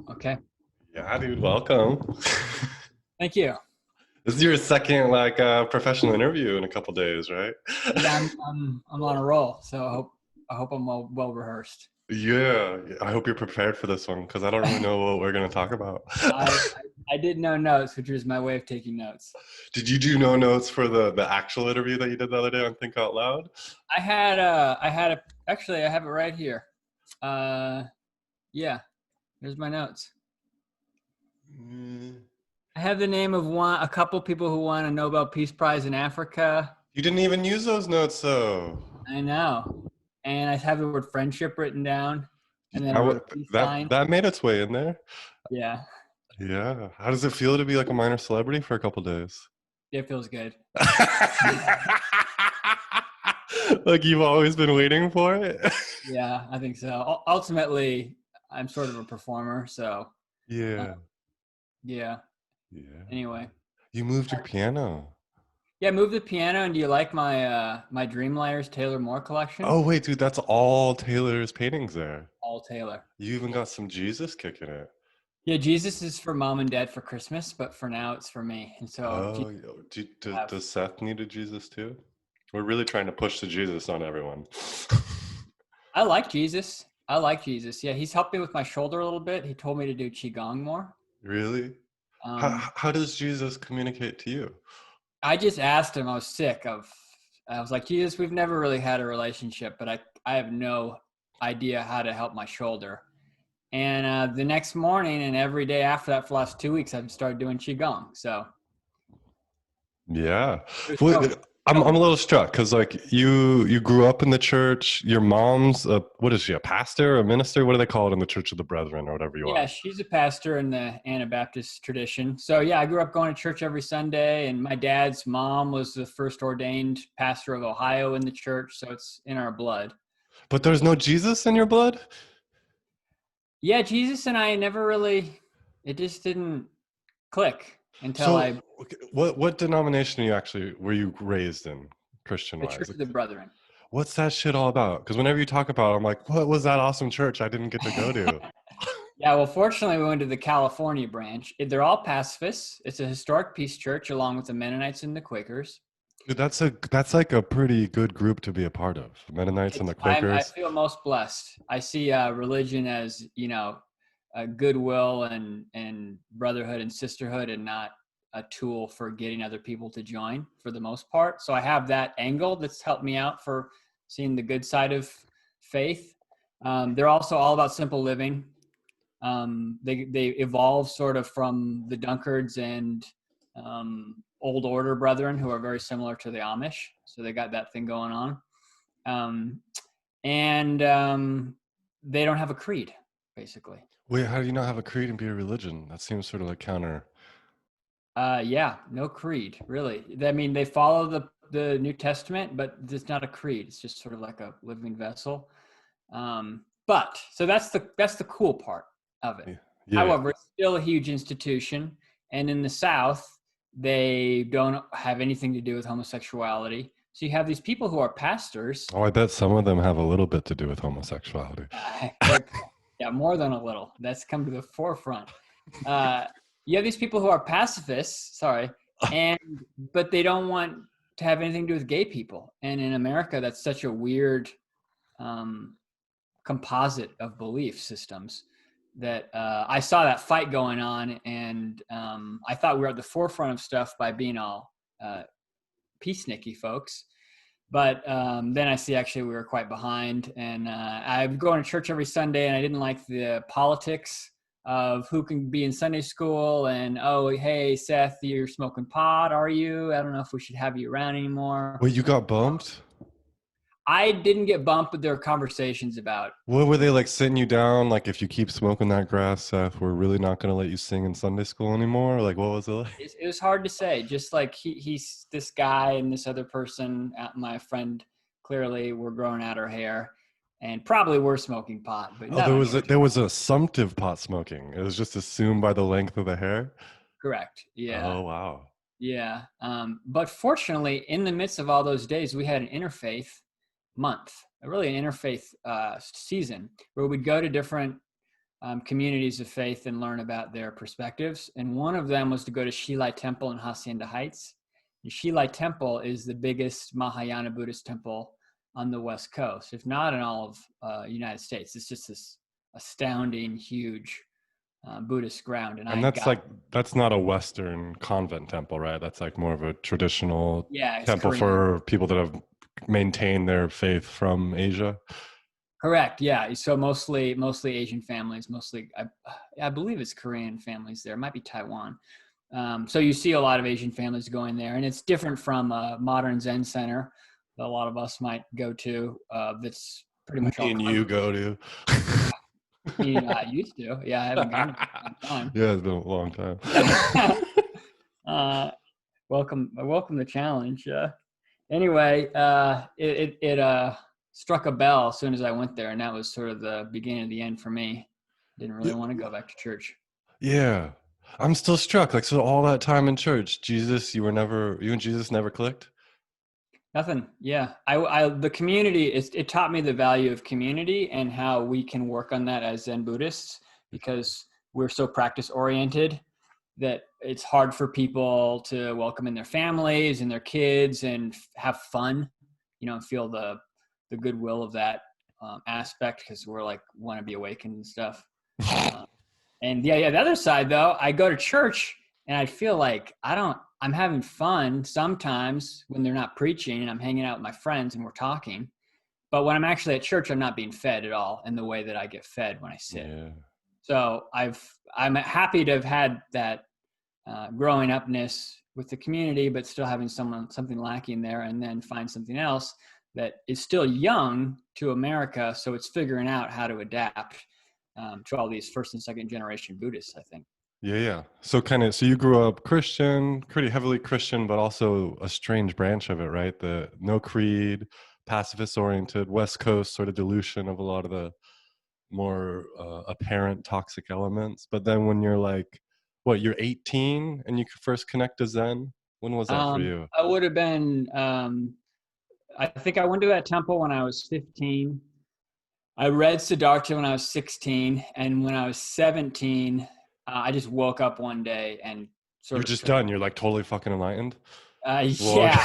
Okay. Yeah, dude, welcome. Thank you. This is your second professional interview in a couple days, right? Yeah, I'm on a roll, so I hope I'm well rehearsed. Yeah, I hope you're prepared for this one because I don't really know what we're going to talk about. I I did no notes, which was my way of taking notes. Did you do no notes for the actual interview that you did the other day on Think Out Loud? Actually I have it right here. Uh, yeah, here's my notes. Mm, I have the name of a couple people who won a Nobel Peace Prize in Africa. You didn't even use those notes, though. I know, and I have the word friendship written down, and then I That wrote wa- a peace that sign. that made its way in there. Yeah, Yeah. How does it feel to be like a minor celebrity for a couple days? it feels good. Like you've always been waiting for it? Yeah, I think so. Ultimately, I'm sort of a performer, so uh, Yeah. yeah. Yeah. Anyway, You moved your piano. yeah, move the piano. And do you like my Dreamlayers Taylor Moore collection? Oh wait, dude, that's all Taylor's paintings there. All Taylor. You even got some Jesus kicking it. Yeah, Jesus is for mom and dad for Christmas, but for now it's for me. And so Oh, does Seth need a Jesus too? We're really trying to push the Jesus on everyone. I like Jesus. I like Jesus. Yeah, he's helped me with my shoulder a little bit. He told me to do qigong more. Really? Um, How does Jesus communicate to you? I just asked him. I was like, Jesus, we've never really had a relationship, but I have no idea how to help my shoulder. And the next morning and every day after that for the last 2 weeks, I've started doing qigong. So Yeah. it was Well, helping. I'm a little struck because like you grew up in the church. Your mom's what is she, a pastor, a minister? What do they call it in the Church of the Brethren or whatever you Yeah, are? she's a pastor in the Anabaptist tradition. So yeah, I grew up going to church every Sunday, and my dad's mom was the first ordained pastor of Ohio in the church. So it's in our blood. But there's no Jesus in your blood? Yeah, Jesus and I never really, it just didn't click until So, okay, what denomination were you raised in, Christian the wise? Church of the Brethren. What's that shit all about? Because whenever you talk about it, I'm like, what was that awesome church I didn't get to go to? Yeah, well, fortunately, we went to the California branch. They're all pacifists. It's a historic peace church along with the Mennonites and the Quakers. Dude, that's like a pretty good group to be a part of. The Mennonites and the I Quakers. feel most blessed. I see religion as goodwill and brotherhood and sisterhood, and not a tool for getting other people to join for the most part. So I have that angle that's helped me out for seeing the good side of faith. They're also all about simple living. They evolve sort of from the Dunkards and Old Order brethren, who are very similar to the Amish. So they got that thing going on. Um, and they don't have a creed, basically. Wait, how do you not have a creed and be a religion? That seems sort of like counter. Yeah, no creed, really. I mean, they follow the New Testament, but it's not a creed. It's just sort of like a living vessel. But so that's the cool part of it. Yeah, yeah. However, it's still a huge institution, and in the South, they don't have anything to do with homosexuality. So you have these people who are pastors. Oh, I bet some of them have a little bit to do with homosexuality. Great point. Yeah, more than a little. That's come to the forefront. Uh, you have these people who are pacifists, but they don't want to have anything to do with gay people. And in America, that's such a weird composite of belief systems that I saw that fight going on, and I thought we were at the forefront of stuff by being all peacenicky folks. But then I see actually we were quite behind, and I'm going to church every Sunday, and I didn't like the politics of who can be in Sunday school, and oh, hey, Seth, you're smoking pot, are you? I don't know if we should have you around anymore. Wait, you got bumped? I didn't get bumped, but there were conversations about. What were they like sitting you down? Like, if you keep smoking that grass, Seth, we're really not going to let you sing in Sunday school anymore? Like, what was it like? It was hard to say. Just like he's this guy and this other person, my friend, clearly were growing out our hair, and probably were smoking pot, but Oh, not on there was assumptive pot smoking. It was just assumed by the length of the hair. correct. Yeah. Oh, wow. Yeah. But fortunately, in the midst of all those days, we had an interfaith month, really an interfaith season where we'd go to different communities of faith and learn about their perspectives. And one of them was to go to Shilai Temple in Hacienda Heights. The Shilai Temple is the biggest Mahayana Buddhist temple on the West Coast, if not in all of United States. It's just this astounding, huge Buddhist ground. And that's not a Western convent temple, right? That's like more of a traditional temple Korean. for people that have maintained their faith from Asia. Correct. Yeah. So mostly Asian families, mostly, I believe it's Korean families there. It might be Taiwan. So you see a lot of Asian families going there, and it's different from a modern Zen center that a lot of us might go to. That's pretty much all. And you go to. I used to. Yeah, I haven't gone in a long time. Yeah, it's been a long time. Welcome the challenge. Anyway, it struck a bell as soon as I went there, and that was sort of the beginning of the end for me. Didn't really want to go back to church. Yeah, I'm still struck. Like, so all that time in church, Jesus, you and Jesus never clicked? Nothing. Yeah. The community, it taught me the value of community and how we can work on that as Zen Buddhists, because we're so practice oriented that it's hard for people to welcome in their families and their kids and have fun, and feel the goodwill of that aspect, because we're like, want to be awakened and stuff. And the other side though, I go to church and I feel like I'm having fun sometimes when they're not preaching and I'm hanging out with my friends and we're talking. But when I'm actually at church, I'm not being fed at all in the way that I get fed when I sit. Yeah. So I'm happy to have had that growing upness with the community, but still having something lacking there, and then find something else that is still young to America. So it's figuring out how to adapt to all these first and second generation Buddhists, I think. Yeah. So you grew up Christian, pretty heavily Christian, but also a strange branch of it, right? The no creed, pacifist oriented, West Coast sort of dilution of a lot of the more apparent toxic elements. But then when you're like, you're 18 and you first connect to Zen? When was that for you? I would have been, I think I went to that temple when I was 15. I read Siddhartha when I was 16. And when I was 17, I just woke up one day and You're just done. You're like totally fucking enlightened. Yeah.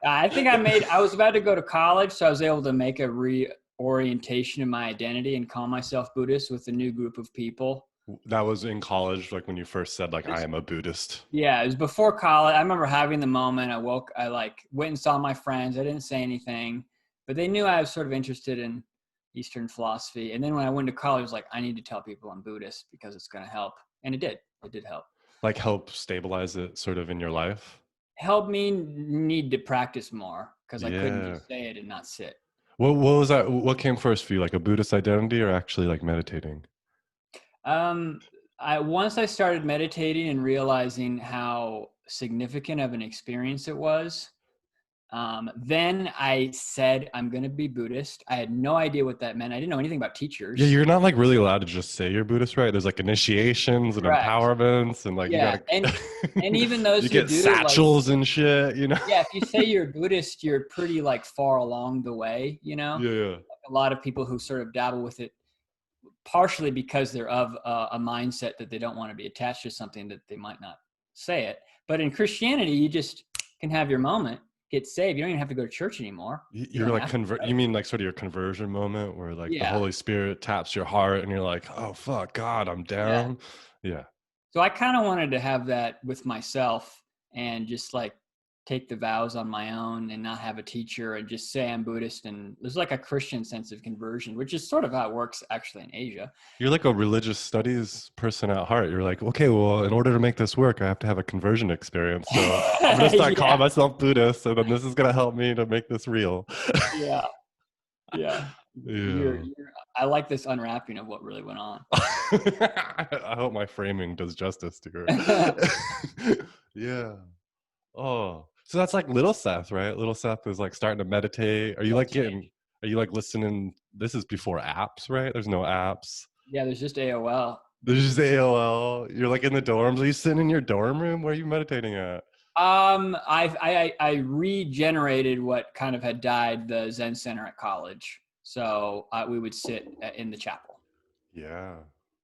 I think I was about to go to college, so I was able to make a reorientation of my identity and call myself Buddhist with a new group of people. That was in college, like when you first said, like, I am a Buddhist. Yeah, it was before college. I remember having the moment. I went and saw my friends. I didn't say anything, but they knew I was sort of interested in Eastern philosophy. And then when I went to college, I was like, I need to tell people I'm Buddhist because it's going to help. And it did. It did help. Like help stabilize it sort of in your life? Help me need to practice more because I couldn't just say it and not sit. What was that? What came first for you? Like a Buddhist identity or actually like meditating? Once I started meditating and realizing how significant of an experience it was, then I said, I'm going to be Buddhist. I had no idea what that meant. I didn't know anything about teachers. Yeah, you're not like really allowed to just say you're Buddhist, right? There's like initiations and empowerments and like, yeah. And even those you get satchels and shit, Yeah, if you say you're Buddhist, you're pretty like far along the way, Yeah. Like a lot of people who sort of dabble with it, partially because they're of a mindset that they don't want to be attached to something that they might not say it. But in Christianity, you just can have your moment, get saved. You don't even have to go to church anymore. You're like you mean like sort of your conversion moment where like the Holy Spirit taps your heart and you're like, oh fuck God, I'm down. Yeah. So I kind of wanted to have that with myself and just like take the vows on my own and not have a teacher and just say I'm Buddhist. And there's like a Christian sense of conversion, which is sort of how it works actually in Asia. You're like a religious studies person at heart. You're like, okay, well, in order to make this work, I have to have a conversion experience. So I'm going to start calling myself Buddhist, and then this is going to help me to make this real. Yeah. I like this unwrapping of what really went on. I hope my framing does justice to her. Yeah. Oh, so that's like little Seth, right? Little Seth is like starting to meditate. Are you like listening? This is before apps, right? There's no apps. Yeah, there's just AOL. There's just AOL. You're like in the dorms. Are you sitting in your dorm room? Where are you meditating at? I regenerated what kind of had died, the Zen Center at college. So we would sit in the chapel. Yeah.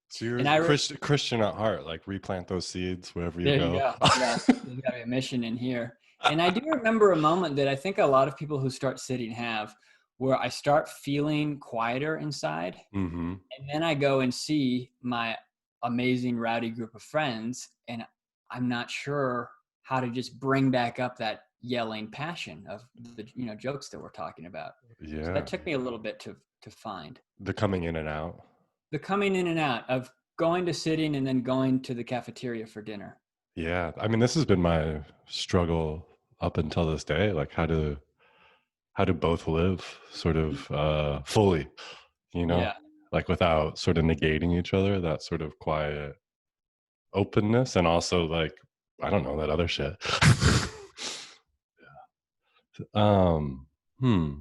So you're And I Christian at heart, like replant those seeds wherever you There you go. go. Yeah, there's got to be a mission in here. And I do remember a moment that I think a lot of people who start sitting have, where I start feeling quieter inside, Mm-hmm. and then I go and see my amazing rowdy group of friends, and I'm not sure how to just bring back up that yelling passion of the jokes that we're talking about. So that Yeah. took me a little bit to find The coming in and out. the coming in and out of going to sitting and then going to the cafeteria for dinner. Yeah. I mean, this has been my struggle up until this day, like how to both live sort of fully, you know, Yeah. like without sort of negating each other, that sort of quiet openness, and also like, I don't know, that other shit. um hmm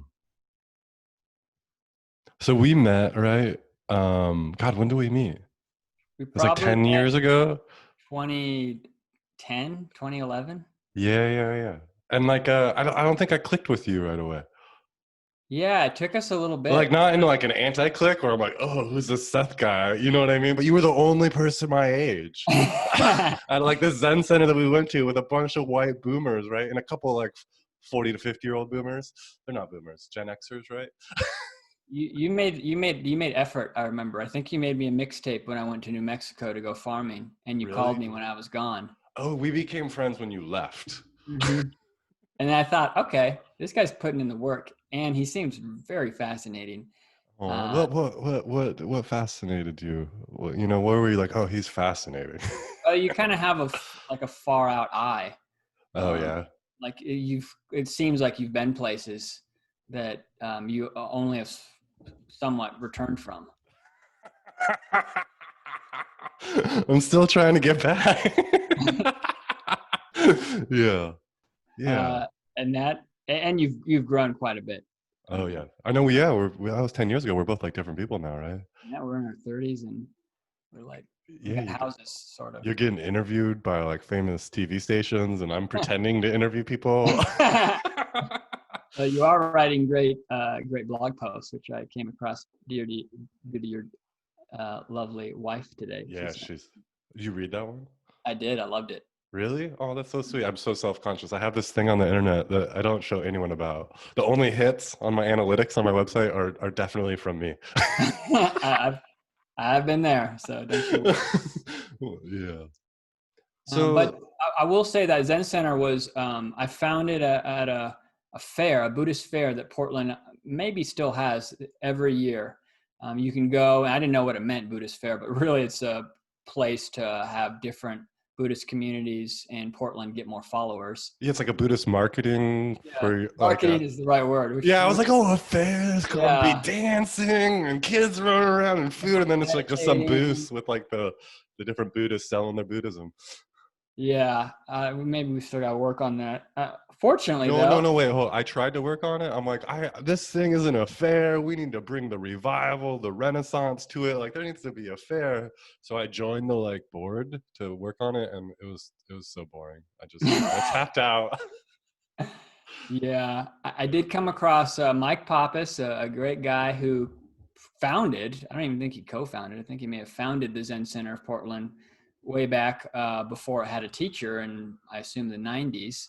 so we met, right? God, when do we meet? We It's like probably 10 met years ago. 2010, 2011. Yeah. And like I don't think I clicked with you right away. Yeah, it took us a little Like bit. not into like an anti-click where I'm like, oh, who's this Seth guy? You know what I mean? But you were the only person my age at like this Zen Center that we went to with a bunch of white boomers, right? And a couple like 40 to 50-year-old boomers. They're not boomers, Gen Xers, right? You made effort, I remember. I think you made me a mixtape when I went to New Mexico to go farming, and you called Really? me when I was gone. Oh, we became friends when you left. hmm And I thought, okay, this guy's putting in the work, and he seems very fascinating. Oh, Uh, what fascinated you? What, you know, where were you like, oh, he's fascinating? you kind of have like a far out eye. Oh Um, yeah. like it seems like you've been places that you only have somewhat returned from. I'm still trying to get back. Yeah. Yeah. uh, and you've grown quite a bit. Oh yeah. Um, I know. Yeah. That was 10 years ago. We're both like different people now, right? yeah, we're in our 30s and we Yeah. got houses, sort of. You're getting interviewed by like famous TV stations, and I'm pretending to interview people. You are writing great blog posts, which I came across due to your lovely wife today. Yeah. Did you read that one? I did. I loved it. Really? Oh, that's so sweet. I'm so self-conscious. I have this thing on the internet that I don't show anyone about. The only hits on my analytics on my website are definitely from me. I've been there, so don't you Yeah. worry. But So, I will say that Zen Center was I found it at a fair, a Buddhist fair that Portland maybe still has every year. You can go, and I didn't know what it meant, Buddhist fair, but really it's a place to have different Buddhist communities in Portland get more followers. yeah, it's like a Buddhist marketing Yeah, for like marketing a. is the right word. Yeah, I was like, oh, a fair. There's gonna be Yeah, dancing and kids running around and food, and then it's like just some meditating. booths with like the different Buddhists selling their Buddhism. Yeah, maybe we still got to work on that. Fortunately, No, though, no, no, wait, hold. I tried to work on it. I'm like, this thing isn't a fair. We need to bring the revival, the Renaissance to it. Like there needs to be a fair. So I joined the like board to work on it, and it was so boring. I tapped out. yeah, I did come across Mike Pappas, a great guy who founded, I don't even think he co-founded, I think he may have founded the Zen Center of Portland way back before it had a teacher in, I assume, the 90s.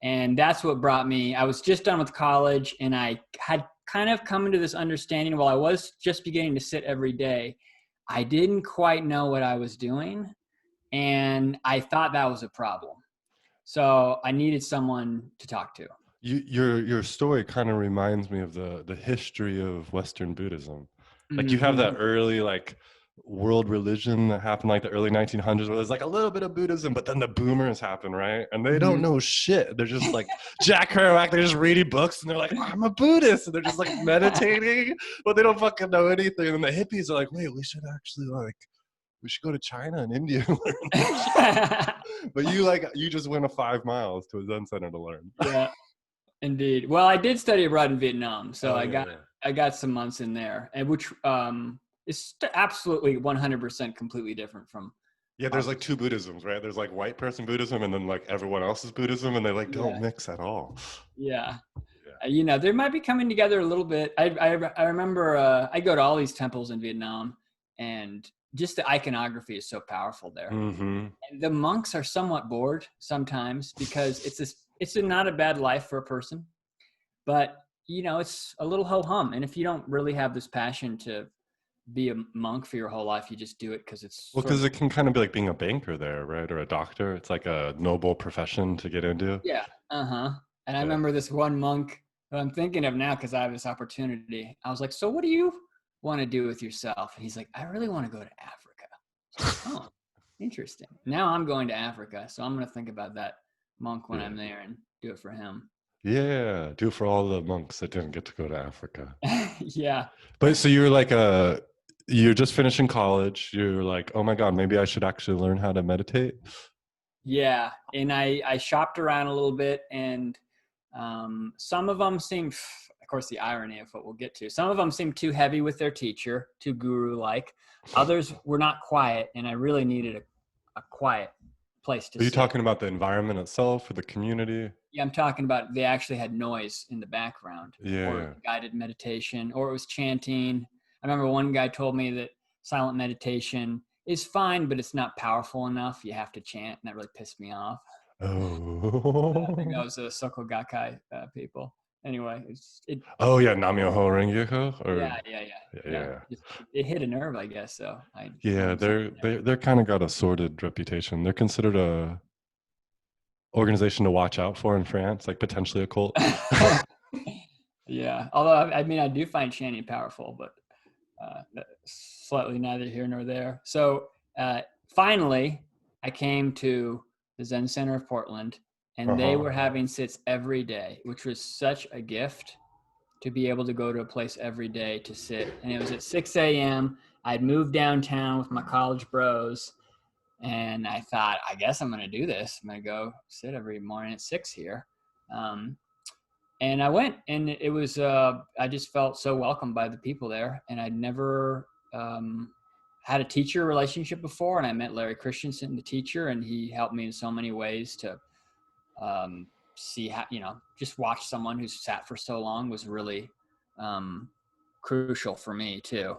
And that's what brought me, I was just done with college and I had kind of come into this understanding while I was just beginning to sit every day. I didn't quite know what I was doing. And I thought that was a problem. So I needed someone to talk to. Your story kind of reminds me of the history of Western Buddhism. Like you have that Mm-hmm. early like world religion that happened like the early 1900s where there's like a little bit of Buddhism, but then the boomers happen, right? And they don't Mm-hmm. know shit. They're just like Jack Kerouac. They're just reading books and they're like, I'm a Buddhist, and they're just like meditating, but they don't fucking know anything. And the hippies are like, wait, we should go to China and India and learn this shit. But you just went a 5 miles to a Zen center to learn. Yeah, indeed. Well, I did study abroad in Vietnam, so Oh I yeah, got yeah. I got some months in there, and which is absolutely 100% completely different from Yeah, our. there's like two Buddhisms, right? There's like white person Buddhism and then like everyone else's Buddhism, and they like don't Yeah, mix at all. yeah. Yeah. They might be coming together a little bit. I remember I go to all these temples in Vietnam, and just the iconography is so powerful there. Mm-hmm. And the monks are somewhat bored sometimes because it's not a bad life for a person, but it's a little ho-hum. And if you don't really have this passion to be a monk for your whole life, you just do it because it's Well, because it can kind of be like being a banker there, right? Or a doctor. It's like a noble profession to get into. yeah. And I Yeah. remember this one monk who I'm thinking of now because I have this opportunity. I was like, so what do you want to do with yourself? And he's like, I really want to go to Africa. I was like, oh, interesting. Now I'm going to Africa, so I'm going to think about that monk when I'm there and do it for him. Yeah, do it for all the monks that didn't get to go to Africa. Yeah. But so you're like you're just finishing college. You're like, oh my God, maybe I should actually learn how to meditate. Yeah. And I shopped around a little bit, and some of them seemed, of course, the irony of what we'll get to, some of them seemed too heavy with their teacher, too guru-like. Others were not quiet, and I really needed a quiet place to Are you sit. talking about the environment itself or the community? Yeah, I'm talking about they actually had noise in the background, Yeah. or guided meditation, or it was chanting. I remember one guy told me that silent meditation is fine, but it's not powerful enough. You have to chant, and that really pissed me off. I think that Oh. was the Soko Gakkai people. Anyway, Oh yeah, Nam-myoho Renge-kyo. yeah. It hit a nerve, I guess. So I Yeah, told him they're kind of got a sordid reputation. They're considered a organization to watch out for in France, like potentially a cult. Yeah, although I mean I do find chanting powerful, but slightly neither here nor there. So finally, I came to the Zen Center of Portland, and they were having sits every day, which was such a gift to be able to go to a place every day to sit. And it was at 6 a.m. I'd moved downtown with my college bros, and I thought, I guess I'm going to do this. I'm going to go sit every morning at 6 here. And I went, and it was, I just felt so welcomed by the people there. And I'd never had a teacher relationship before. And I met Larry Christensen, the teacher, and he helped me in so many ways to see how, just watch someone who's sat for so long was really crucial for me too.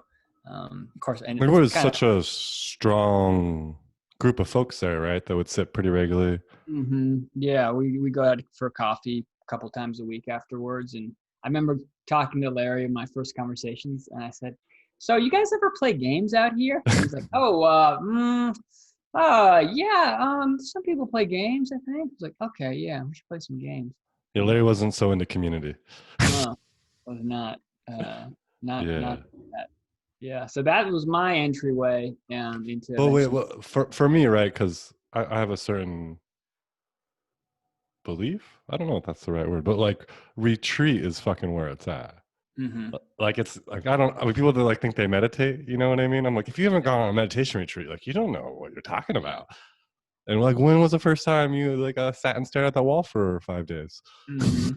Of course, and There was such a strong group of folks there, right? That would sit pretty regularly. Mm-hmm. Yeah, we go out for coffee a couple times a week afterwards. And I remember talking to Larry in my first conversations, and I said, "So you guys ever play games out here?" And he's like, yeah. Some people play games, I think. It's like, okay, yeah, we should play some games. Yeah, Larry wasn't so into community. No, was not that. Yeah, so that was my entryway into. But wait, well, for me, right? Because I have a certain belief. I don't know if that's the right word, but like retreat is fucking where it's at. Mm-hmm. Like it's like I mean, people that like think they meditate, you know what I mean? I'm like, if you haven't gone on a meditation retreat, like you don't know what you're talking about. And like, when was the first time you like sat and stared at the wall for 5 days? Mm-hmm.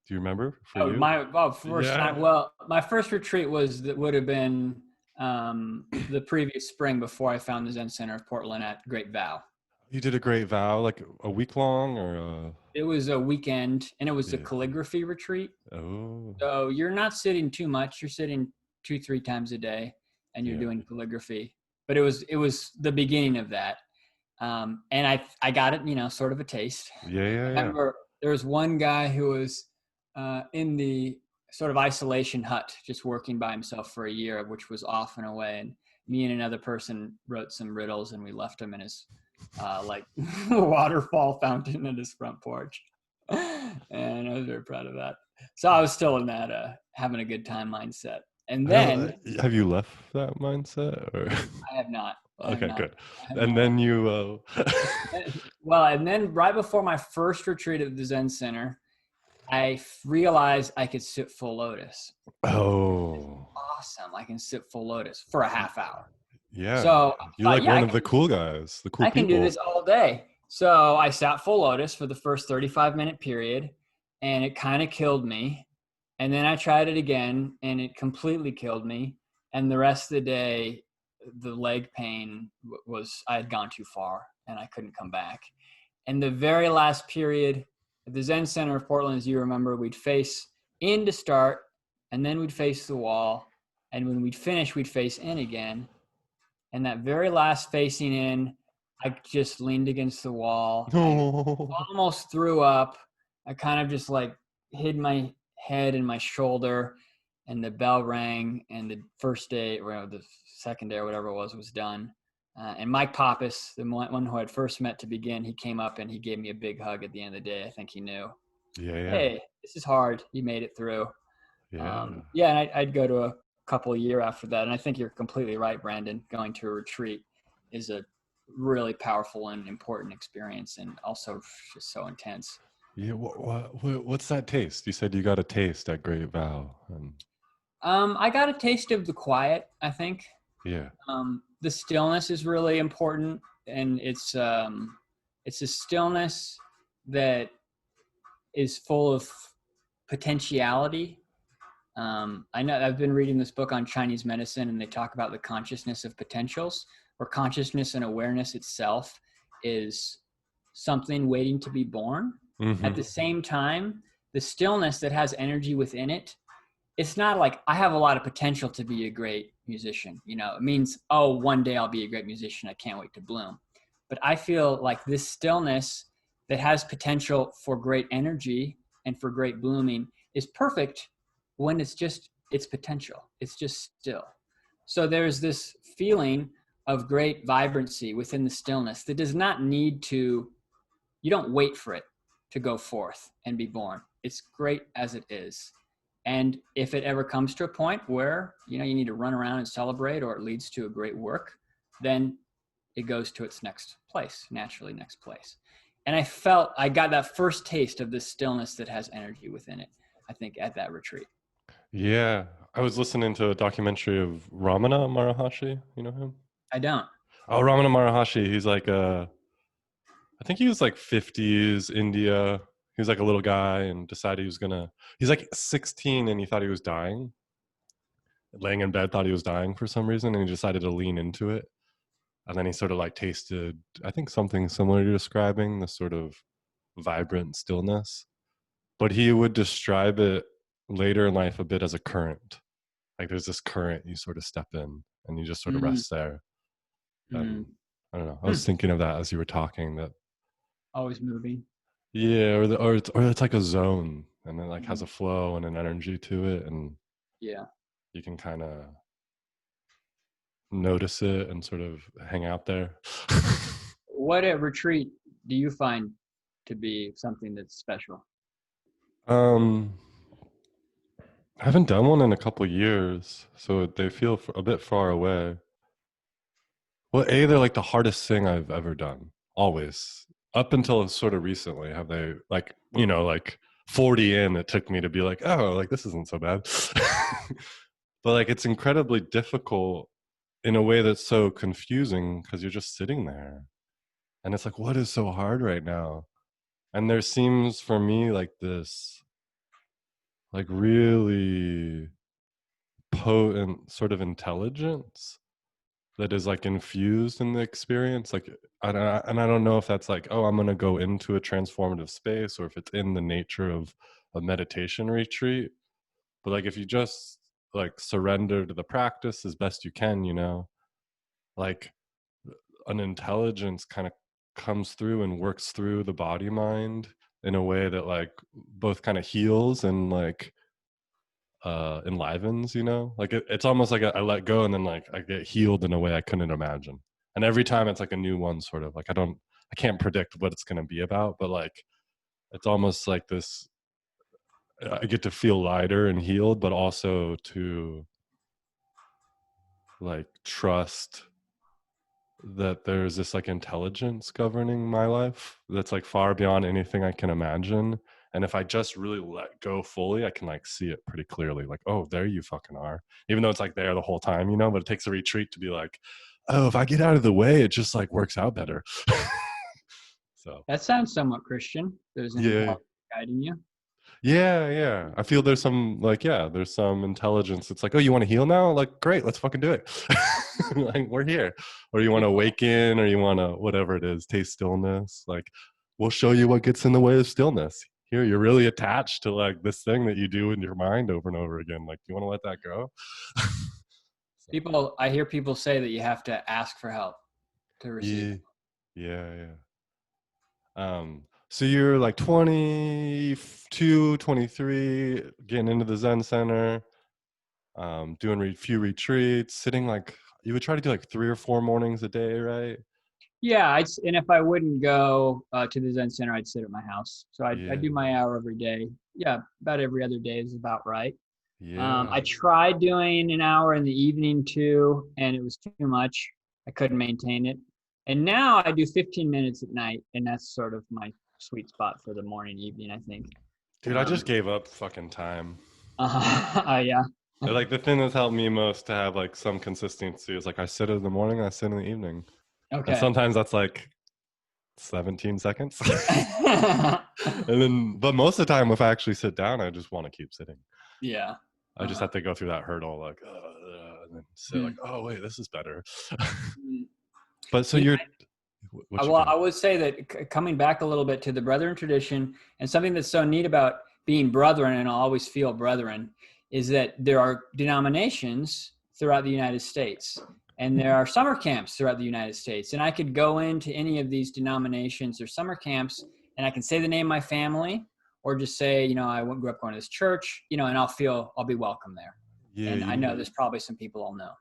Do you remember? My first retreat would have been the previous spring before I found the Zen Center of Portland at Great Vow. You did a great vow, like a week long, or it was a weekend, and it was a calligraphy retreat. Oh, so you're not sitting too much; you're sitting 2-3 times a day, and you're doing calligraphy. But it was the beginning of that, and I got it, sort of a taste. Yeah. I remember there was one guy who was in the sort of isolation hut, just working by himself for a year, which was off and away. And me and another person wrote some riddles, and we left him in his like waterfall fountain in his front porch. And I was very proud of that. So I was still in that having a good time mindset. And then have you left that mindset? Or? I have not. Okay, good. And then you and then right before my first retreat at the Zen Center, I realized I could sit full lotus. Oh, awesome. I can sit full lotus for a half hour. Yeah. So you're like one of the cool guys, the cool people. I can do this all day. So I sat full lotus for the first 35-minute period, and it kind of killed me. And then I tried it again, and it completely killed me. And the rest of the day, the leg pain I had gone too far, and I couldn't come back. And the very last period, At the Zen Center of Portland, as you remember, we'd face in to start, and then we'd face the wall. And when we'd finish, we'd face in again. And that very last facing in, I just leaned against the wall. I No. almost threw up. I kind of just like hid my head in my shoulder, and the bell rang, and the first day, or the second day or whatever it was done. And Mike Pappas, the one who I'd first met to begin, he came up and he gave me a big hug at the end of the day. I think he knew, Yeah, yeah, hey, this is hard. You made it through. yeah. Yeah, and I'd go to a couple of years after that. And I think you're completely right, Brandon. Going to a retreat is a really powerful and important experience, and also just so intense. Yeah, what's that taste? You said you got a taste at Great Vow, and I got a taste of the quiet, I think. yeah, The stillness is really important, and it's a stillness that is full of potentiality. I know I've been reading this book on Chinese medicine, and they talk about the consciousness of potentials, where consciousness and awareness itself is something waiting to be born. At the same time, the stillness that has energy within it, it's not like I have a lot of potential to be a great musician. You know, it means, oh, one day I'll be a great musician. I can't wait to bloom. But I feel like this stillness that has potential for great energy and for great blooming is perfect when it's just its potential. It's just still. So there's this feeling of great vibrancy within the stillness that does not need to, you don't wait for it to go forth and be born. It's great as it is. And if it ever comes to a point where, you know, you need to run around and celebrate, or it leads to a great work, then it goes to its next place, naturally next place. And I felt I got that first taste of this stillness that has energy within it, I think, at that retreat. yeah. I was listening to a documentary of Ramana Maharishi. You know him? I don't. Oh, Ramana Maharishi. He's like I think he was like 50s India. He was like a little guy and decided he was gonna. He's like 16 and he thought he was dying, laying in bed, thought he was dying for some reason, and he decided to lean into it. And then he sort of like tasted, I think, something similar to describing the sort of vibrant stillness. But he would describe it later in life a bit as a current. Like there's this current you sort of step in and you just sort of Mm, rest there. mm, And I don't know. I hmm. was thinking of that as you were talking. That Always moving. yeah, or it's like a zone, and it like has Mhm. a flow and an energy to it, and Yeah. you can kind of notice it and sort of hang out there. What a retreat do you find to be something that's special? um, I haven't done one in a couple years, so they feel a bit far away. Well, they're like the hardest thing I've ever done. Always, up until sort of recently, have they like like 40 in? It took me to be like, oh, like this isn't so bad. But like it's incredibly difficult in a way that's so confusing because you're just sitting there, and it's like, what is so hard right now? And there seems for me like this, like really potent sort of intelligence that is like infused in the experience, like and I don't know if that's like, oh, I'm going to go into a transformative space, or if it's in the nature of a meditation retreat. But like if you just like surrender to the practice as best you can, like an intelligence kind of comes through and works through the body mind in a way that like both kind of heals and like enlivens, like it's almost like I let go and then like I get healed in a way I couldn't imagine. And every time it's like a new one, sort of like I can't predict what it's going to be about, but like it's almost like this, I get to feel lighter and healed, but also to like trust that there's this like intelligence governing my life that's like far beyond anything I can imagine. And if I just really let go fully, I can like see it pretty clearly. Like, oh, there you fucking are. Even though it's like there the whole time, but it takes a retreat to be like, oh, if I get out of the way, it just like works out better. So That sounds somewhat Christian. There's an yeah. intelligence guiding you. Yeah. I feel there's some like, yeah, there's some intelligence. It's like, oh, you want to heal now? Like, great, let's fucking do it. Like, we're here. Or you want to awaken, or you want to whatever it is, taste stillness. Like, we'll show you what gets in the way of stillness. here you're really attached to like this thing that you do in your mind over and over again. Like, you want to let that go? So, I hear people say that you have to ask for help to receive yeah, it. yeah. So you're like 22, 23, getting into the Zen Center, doing a few retreats, sitting like, you would try to do like 3 or 4 mornings a day, right? Yeah, and if I wouldn't go to the Zen Center, I'd sit at my house. So I Yeah, do my hour every day. Yeah, about every other day is about right. yeah. I tried doing an hour in the evening too, and it was too much. I couldn't maintain it. And now I do 15 minutes at night, and that's sort of my sweet spot for the morning, evening, I think. Dude, I just Um, gave up fucking time. yeah. Like the thing that's helped me most to have like some consistency is like I sit in the morning, I sit in the evening. And Okay. sometimes that's like 17 seconds. And then, but most of the time, if I actually sit down, I just want to keep sitting. Yeah. I just have to go through that hurdle, like, and then say, like, Mm. oh wait, this is better. Mm. But so You you're, what you Well, got? I would say that coming back a little bit to the Brethren tradition, and something that's so neat about being brethren, and I always feel brethren, is that there are denominations throughout the United States, and there are summer camps throughout the United States. And I could go into any of these denominations or summer camps, and I can say the name of my family, or just say, I grew up going to this church, and I'll be welcome there. Yeah, And I know there's probably some people I'll know.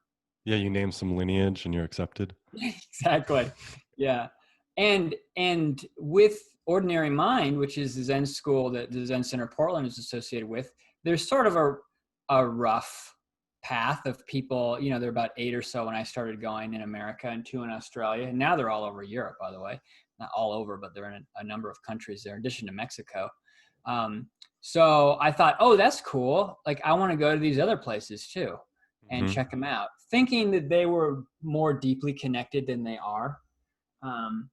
you name some lineage and you're accepted. Exactly. Yeah. And with Ordinary Mind, which is the Zen school that the Zen Center of Portland is associated with, there's sort of a rough path of people. There are about 8 or so when I started going in America, and 2 in Australia, and now they're all over Europe, by the way. Not all over, but they're in a number of countries there, in addition to Mexico. So I thought, oh, that's cool. Like, I want to go to these other places too and Hmm. check them out, thinking that they were more deeply connected than they are. Um,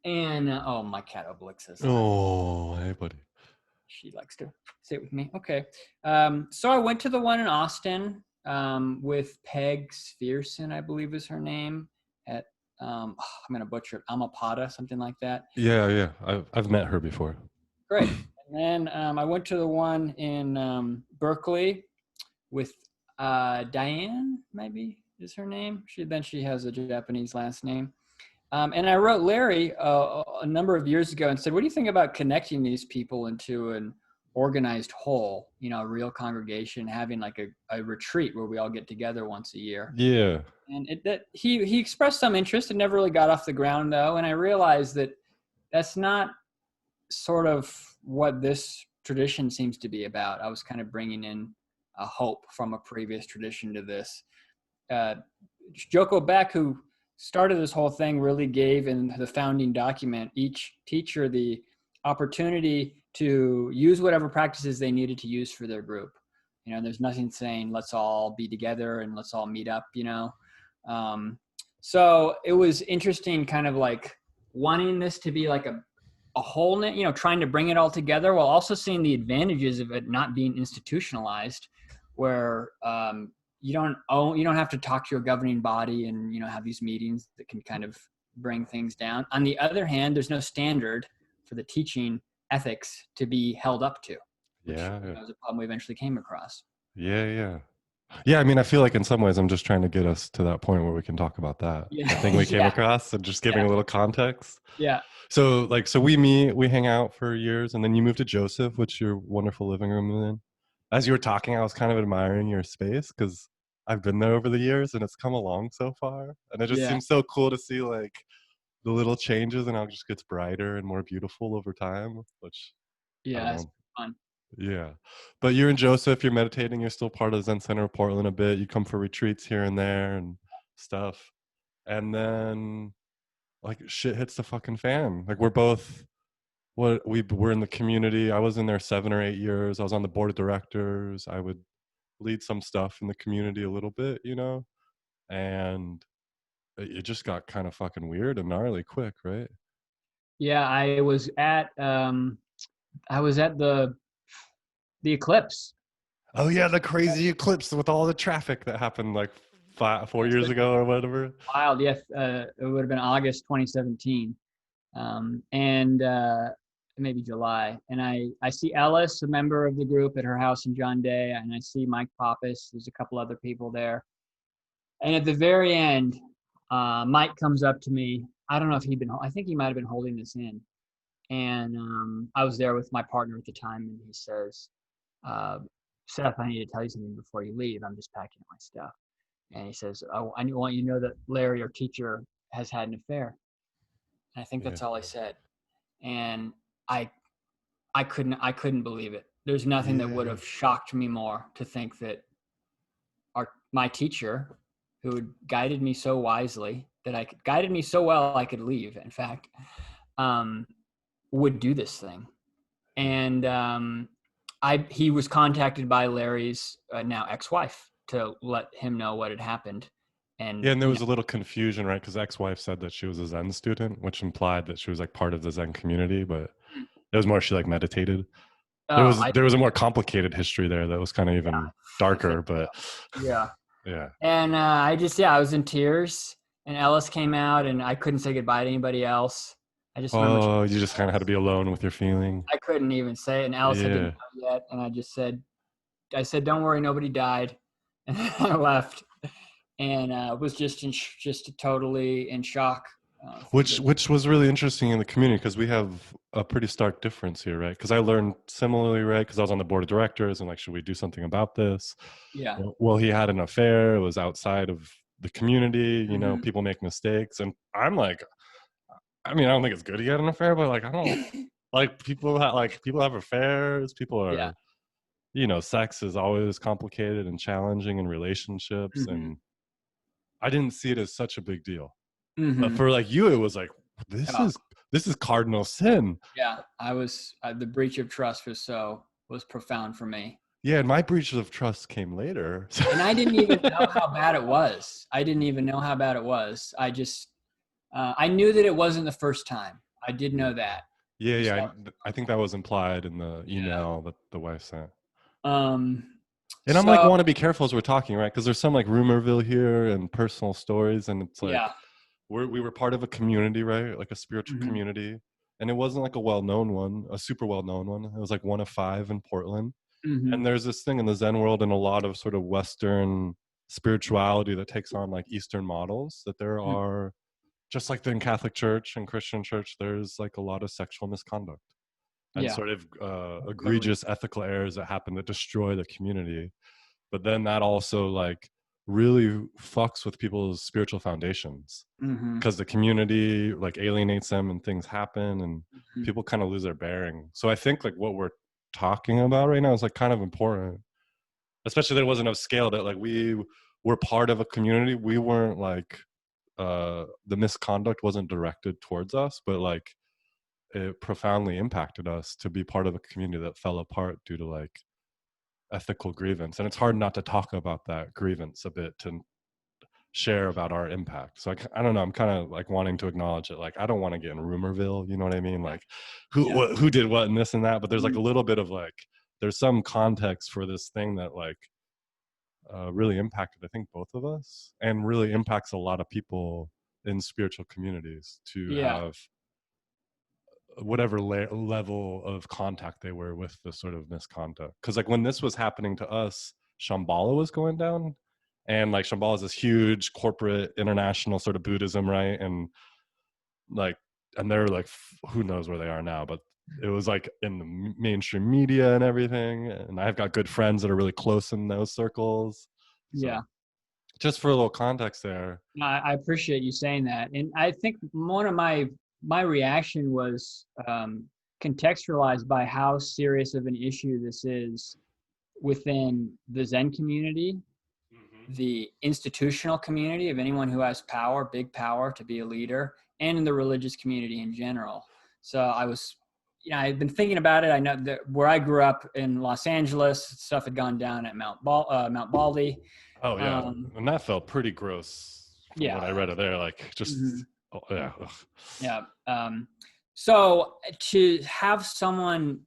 and oh, my cat Oblix is not. Oh, hey, buddy. She likes to sit with me. Okay. So I went to the one in Austin with Peg Spherson, I believe is her name, at I'm gonna butcher it, Amapada, something like that. Yeah. I've met her before. Great. And then I went to the one in Berkeley with Diane, maybe is her name. She has a Japanese last name. And I wrote Larry a number of years ago and said, what do you think about connecting these people into an organized whole, a real congregation, having like a retreat where we all get together once a year? Yeah. And he expressed some interest. It never really got off the ground though. And I realized that that's not sort of what this tradition seems to be about. I was kind of bringing in a hope from a previous tradition to this. Joko Beck, who started this whole thing, really gave in the founding document each teacher the opportunity to use whatever practices they needed to use for their group. There's nothing saying let's all be together and let's all meet up. So it was interesting, kind of like wanting this to be like a wholeness, trying to bring it all together while also seeing the advantages of it not being institutionalized, where you don't have to talk to your governing body and have these meetings that can kind of bring things down. On the other hand, there's no standard for the teaching ethics to be held up to, which Yeah. is a problem we eventually came across. Yeah. Yeah, I mean, I feel like in some ways I'm just trying to get us to that point where we can talk about that. Yeah. The thing we came Yeah. across and just giving Yeah. a little context. Yeah. So we meet, we hang out for years, and then you moved to Joseph, which your wonderful living room is in. As you were talking, I was kind of admiring your space because I've been there over the years and it's come along so far. And it just Yeah. seems so cool to see like the little changes and how it just gets brighter and more beautiful over time, which I don't Yeah. It's know. fun. Yeah. But you're in Joseph, you're meditating, you're still part of Zen Center of Portland a bit. You come for retreats here and there and stuff. And then like shit hits the fucking fan. Like we're in the community. I was in there 7 or 8 years. I was on the board of directors. I would lead some stuff in the community a little bit, and it just got kind of fucking weird and gnarly quick, right? Yeah. I was at the eclipse. Oh yeah, the crazy eclipse with all the traffic that happened like 4 years ago or whatever. Wild. Yes. It would have been August 2017. And maybe July. And I see Ellis, a member of the group, at her house in John Day, and I see Mike Pappas. There's a couple other people there. And at the very end, Mike comes up to me. I don't know if I think he might have been holding this in. And I was there with my partner at the time, and he says, Seth, I need to tell you something before you leave. I'm just packing up my stuff. And he says, oh, I want you to know that Larry, our teacher, has had an affair. And I think that's all I said. And I couldn't believe it. There's nothing that would have shocked me more to think that my teacher, who had guided me so wisely, guided me so well I could leave, in fact, would do this thing. And he was contacted by Larry's now ex-wife to let him know what had happened. And there was a little confusion, right? Because ex-wife said that she was a Zen student, which implied that she was like part of the Zen community, but it was more she like meditated. There was a more complicated history there that was kind of even darker, but yeah. Yeah. And I was in tears, and Ellis came out, and I couldn't say goodbye to anybody else. I just remember you just kind of had to be alone with your feeling. I couldn't even say it, and Alice didn't know yet, and I said, "Don't worry, nobody died," and I left, and was just totally in shock. Which was really interesting in the community, because we have a pretty stark difference here, right? Because I learned similarly, right? Because I was on the board of directors, and like, should we do something about this? Yeah. Well, he had an affair. It was outside of the community. You know, people make mistakes, and I'm like, I mean, I don't think it's good he had an affair, but like, I don't like people have affairs. People are, you know, sex is always complicated and challenging in relationships, and I didn't see it as such a big deal. But for like you, it was like, this is cardinal sin. Yeah, I was the breach of trust was profound for me. Yeah, and my breach of trust came later. And I didn't even know how bad it was. I just I knew that it wasn't the first time. I did know that. I think that was implied in the email that the wife sent. And I'm like, want to be careful as we're talking, right? Because there's some like rumorville here and personal stories, and it's like we were part of a community, right? Like a spiritual community, and it wasn't like a super well-known one. It was like one of 5 in Portland. And there's this thing in the Zen world and a lot of sort of Western spirituality that takes on like Eastern models, that there are, just like in Catholic Church and Christian Church, there's like a lot of sexual misconduct and sort of egregious ethical errors that happen that destroy the community. But then that also like really fucks with people's spiritual foundations, because the community like alienates them and things happen, and people kind of lose their bearing. So I think like what we're talking about right now is like kind of important, especially that it wasn't of scale, that like we were part of a community. We weren't like the misconduct wasn't directed towards us, but like it profoundly impacted us to be part of a community that fell apart due to like ethical grievance. And it's hard not to talk about that grievance a bit, to share about our impact. So I don't know, I'm kind of like wanting to acknowledge it. Like, I don't want to get in rumorville, you know what I mean? Like who did what and this and that, but there's like a little bit of like, there's some context for this thing that like really impacted, I think, both of us, and really impacts a lot of people in spiritual communities to have whatever level of contact they were with the sort of misconduct. Because like when this was happening to us, Shambhala was going down, and like Shambhala is this huge corporate international sort of Buddhism, right? And like, and they're like, who knows where they are now, but it was like in the mainstream media and everything. And I've got good friends that are really close in those circles. So, just for a little context there. I appreciate you saying that. And I think one of my reaction was contextualized by how serious of an issue this is within the Zen community, the institutional community of anyone who has power, big power to be a leader, and in the religious community in general. So I've been thinking about it. I know that where I grew up in Los Angeles, stuff had gone down at Mount Baldy. Oh yeah, and that felt pretty gross from what I read of there. Like just so to have someone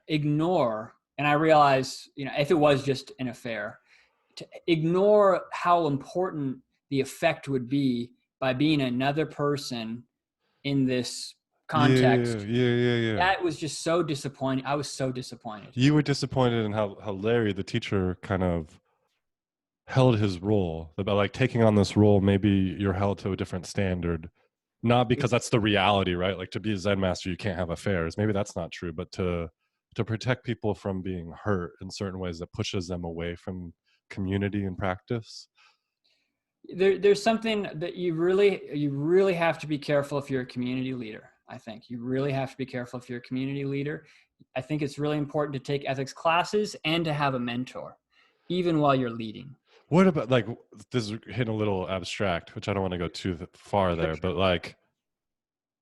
ignore, and I realize, if it was just an affair, to ignore how important the effect would be by being another person in this Yeah, context. yeah, yeah, yeah. That was just so disappointing. I was so disappointed. You were disappointed in how Larry, the teacher, kind of held his role. About like taking on this role, maybe you're held to a different standard. Not because that's the reality, right? Like to be a Zen master, you can't have affairs. Maybe that's not true, but to protect people from being hurt in certain ways that pushes them away from community and practice. There's something that you really have to be careful if you're a community leader. I think you really have to be careful if you're a community leader. I think it's really important to take ethics classes and to have a mentor, even while you're leading. What about like this is hitting a little abstract, which I don't want to go too far Sure, there, but sure. like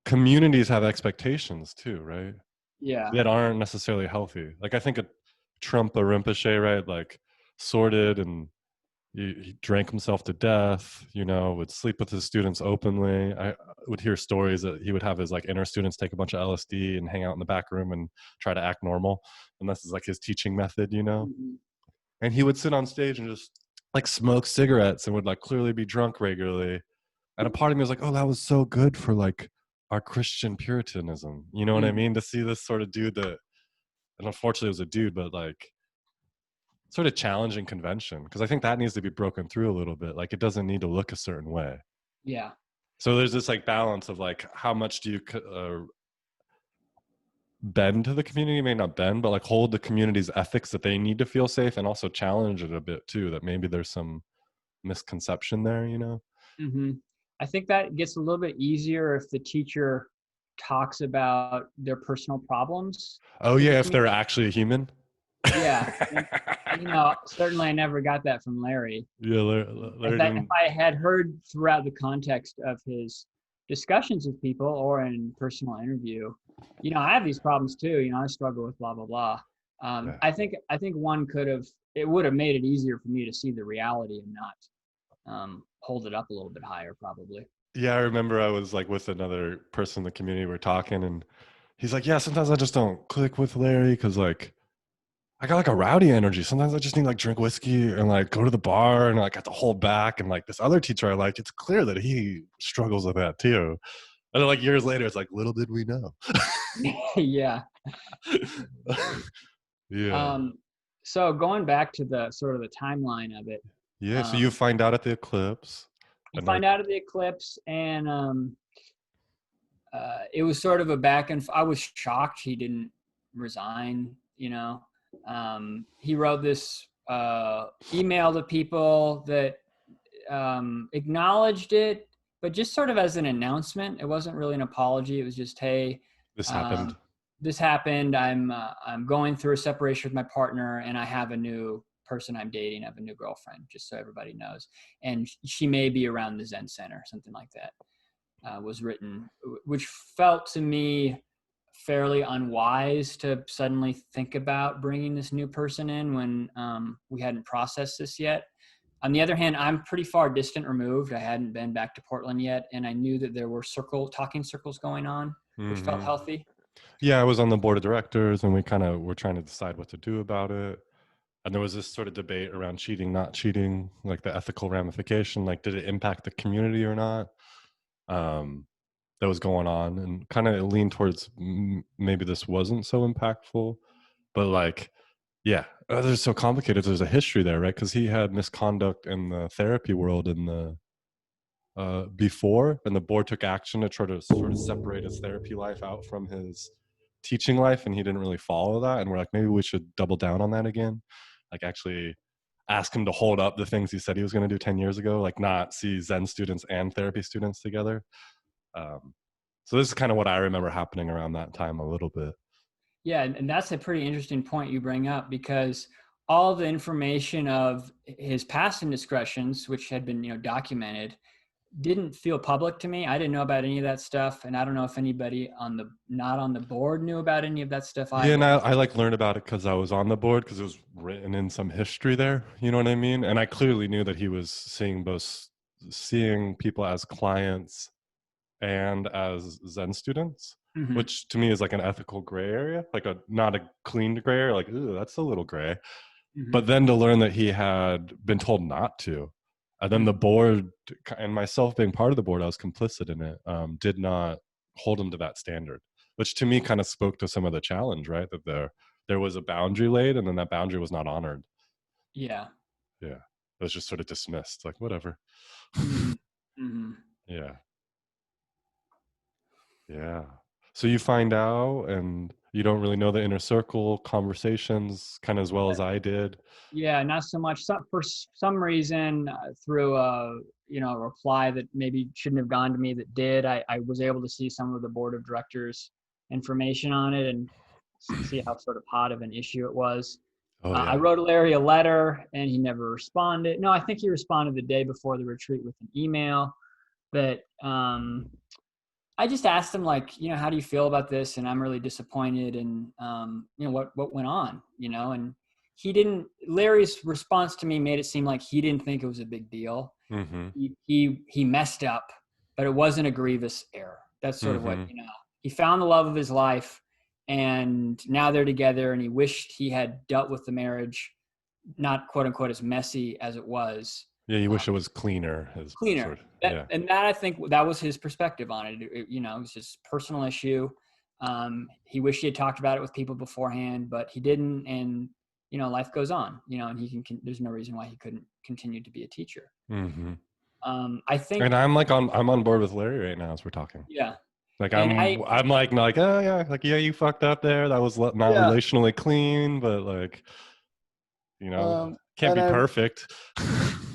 communities have expectations too, right? Yeah. That aren't necessarily healthy. Like I think a Trump or Rinpoche, right? Like sorted and he drank himself to death, you know, would sleep with his students openly. I would hear stories that he would have his like inner students take a bunch of LSD and hang out in the back room and try to act normal. And this is like his teaching method, you know? Mhm. And he would sit on stage and just like smoke cigarettes and would like clearly be drunk regularly. And a part of me was like, oh, that was so good for like our Christian Puritanism. You know what I Mhm. mean? To see this sort of dude that, and unfortunately it was a dude, but like sort of challenging convention. Cause I think that needs to be broken through a little bit. Like it doesn't need to look a certain way. Yeah. So there's this like balance of like, how much do you bend to the community, may not bend, but like hold the community's ethics that they need to feel safe and also challenge it a bit too, that maybe there's some misconception there, you know? Hmm. I think that gets a little bit easier if the teacher talks about their personal problems Oh to the yeah, if they're community. actually a human. Yeah. And, certainly I never got that from Larry. Yeah, If Larry if didn't. I had heard throughout the context of his discussions with people or in personal interview, I have these problems too. I struggle with blah blah blah. Yeah. I think one it would have made it easier for me to see the reality and not hold it up a little bit higher, probably. Yeah, I remember I was like with another person in the community, we're talking, and he's like, yeah, sometimes I just don't click with Larry because like I got like a rowdy energy. Sometimes I just need like drink whiskey and like go to the bar and like have to hold back. And like this other teacher I like, it's clear that he struggles with that too. And then like years later, it's like little did we know. Yeah. Yeah. Um, so going back to the sort of the timeline of it, Yeah. So you um, find out at the eclipse. you And like, find out of the eclipse, and it was sort of a back and I was shocked he didn't resign. He wrote this email to people that acknowledged it, but just sort of as an announcement. It wasn't really an apology. It was just, hey, this happened. um, this happened. I'm going through a separation with my partner, and I have a new person I'm dating. I have a new girlfriend, just so everybody knows, and she may be around the Zen Center, something like that. Was written, which felt to me fairly unwise to suddenly think about bringing this new person in when we hadn't processed this yet. On the other hand, I'm pretty far distant removed. I hadn't been back to Portland yet, and I knew that there were talking circles going on, which felt Hmm. healthy. Yeah. I was on the board of directors and we kind of were trying to decide what to do about it. And there was this sort of debate around cheating, not cheating, like the ethical ramification, like did it impact the community or not? Um, that was going on, and kind of leaned towards maybe this wasn't so impactful, but like, yeah, it's so complicated. There's a history there, right? Because he had misconduct in the therapy world in the before, and the board took action to try to sort of separate his therapy life out from his teaching life, and he didn't really follow that. And we're like, maybe we should double down on that again, like actually ask him to hold up the things he said he was going to do 10 years ago, like not see Zen students and therapy students together. um, so this is kind of what I remember happening around that time a little bit. Yeah, and that's a pretty interesting point you bring up, because all the information of his past indiscretions, which had been documented, didn't feel public to me. I didn't know about any of that stuff, and I don't know if anybody not on the board knew about any of that stuff Yeah, and either. I like learned about it because I was on the board because it was written in some history there. You know what I mean? And I clearly knew that he was seeing people as clients and as Zen students, Hmm. which to me is like an ethical gray area, like a not a clean gray area. Like, ooh, that's a little gray. Hmm. But then to learn that he had been told not to, and then the Hmm. board and myself being part of the board, I was complicit in it. Did not hold them to that standard, which to me kind of spoke to some of the challenge, right? That there was a boundary laid, and then that boundary was not honored. Yeah. Yeah, it was just sort of dismissed, like whatever. Mm-hmm. Mm-hmm. Yeah, yeah. So you find out, and you don't really know the inner circle conversations kind of as well as I did. Yeah, not so much. For some reason, through a a reply that maybe shouldn't have gone to me that did, I was able to see some of the board of directors information on it and see how sort of hot of an issue it was. Oh I yeah. wrote Larry a letter and he never responded. No, I think he responded the day before the retreat with an email that I just asked him, like, how do you feel about this? And I'm really disappointed. And, what went on, and he didn't, Larry's response to me made it seem like he didn't think it was a big deal. Mm-hmm. He messed up, but it wasn't a grievous error. That's sort of what, Mm-hmm. he found the love of his life and now they're together and he wished he had dealt with the marriage, not quote unquote as messy as it was. Yeah, you wish it was cleaner, as Cleaner. sort of. Yeah. And that, I think that was his perspective on it. It was his personal issue. He wished he had talked about it with people beforehand, but he didn't. And, life goes on, and there's no reason why he couldn't continue to be a teacher. Mm-hmm. I think, And I'm on board with Larry right now as we're talking. yeah. Like And I'm like, oh yeah, like yeah, you fucked up there. That was not yeah. relationally clean, but like, can't And be perfect.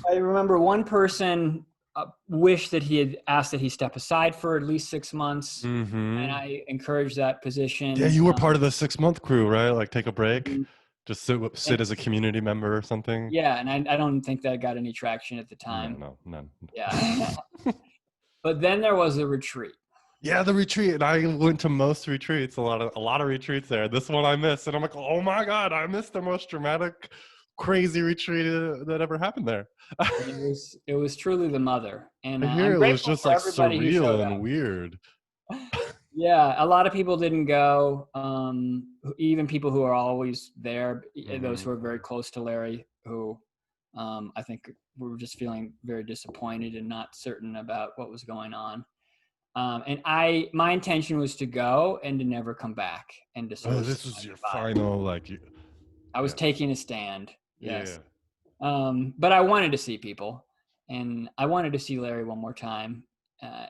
I remember one person wished that he had asked that he step aside for at least 6 months. Mm-hmm. And I encouraged that position. Yeah, you were part of the 6-month crew, right? Like take a break, Mhm. just sit as a community member or something. Yeah, and I don't think that got any traction at the time. No, none. Yeah. But then there was a retreat. Yeah, the retreat. And I went to most retreats, a lot of retreats there. This one I missed, and I'm like, oh my god, I missed the most dramatic, crazy retreat that ever happened there. It was truly the mother, and I hear I'm it was grateful just for like everybody who showed surreal up. and weird. Yeah, a lot of people didn't go. Even people who are always there, those who are very close to Larry, who I think were just feeling very disappointed and not certain about what was going on. And my intention was to go and to never come back and to sort Oh, of say this was my your goodbye. final, like, I was yeah, taking a stand. yeah. Yes. But I wanted to see people, and I wanted to see Larry one more time,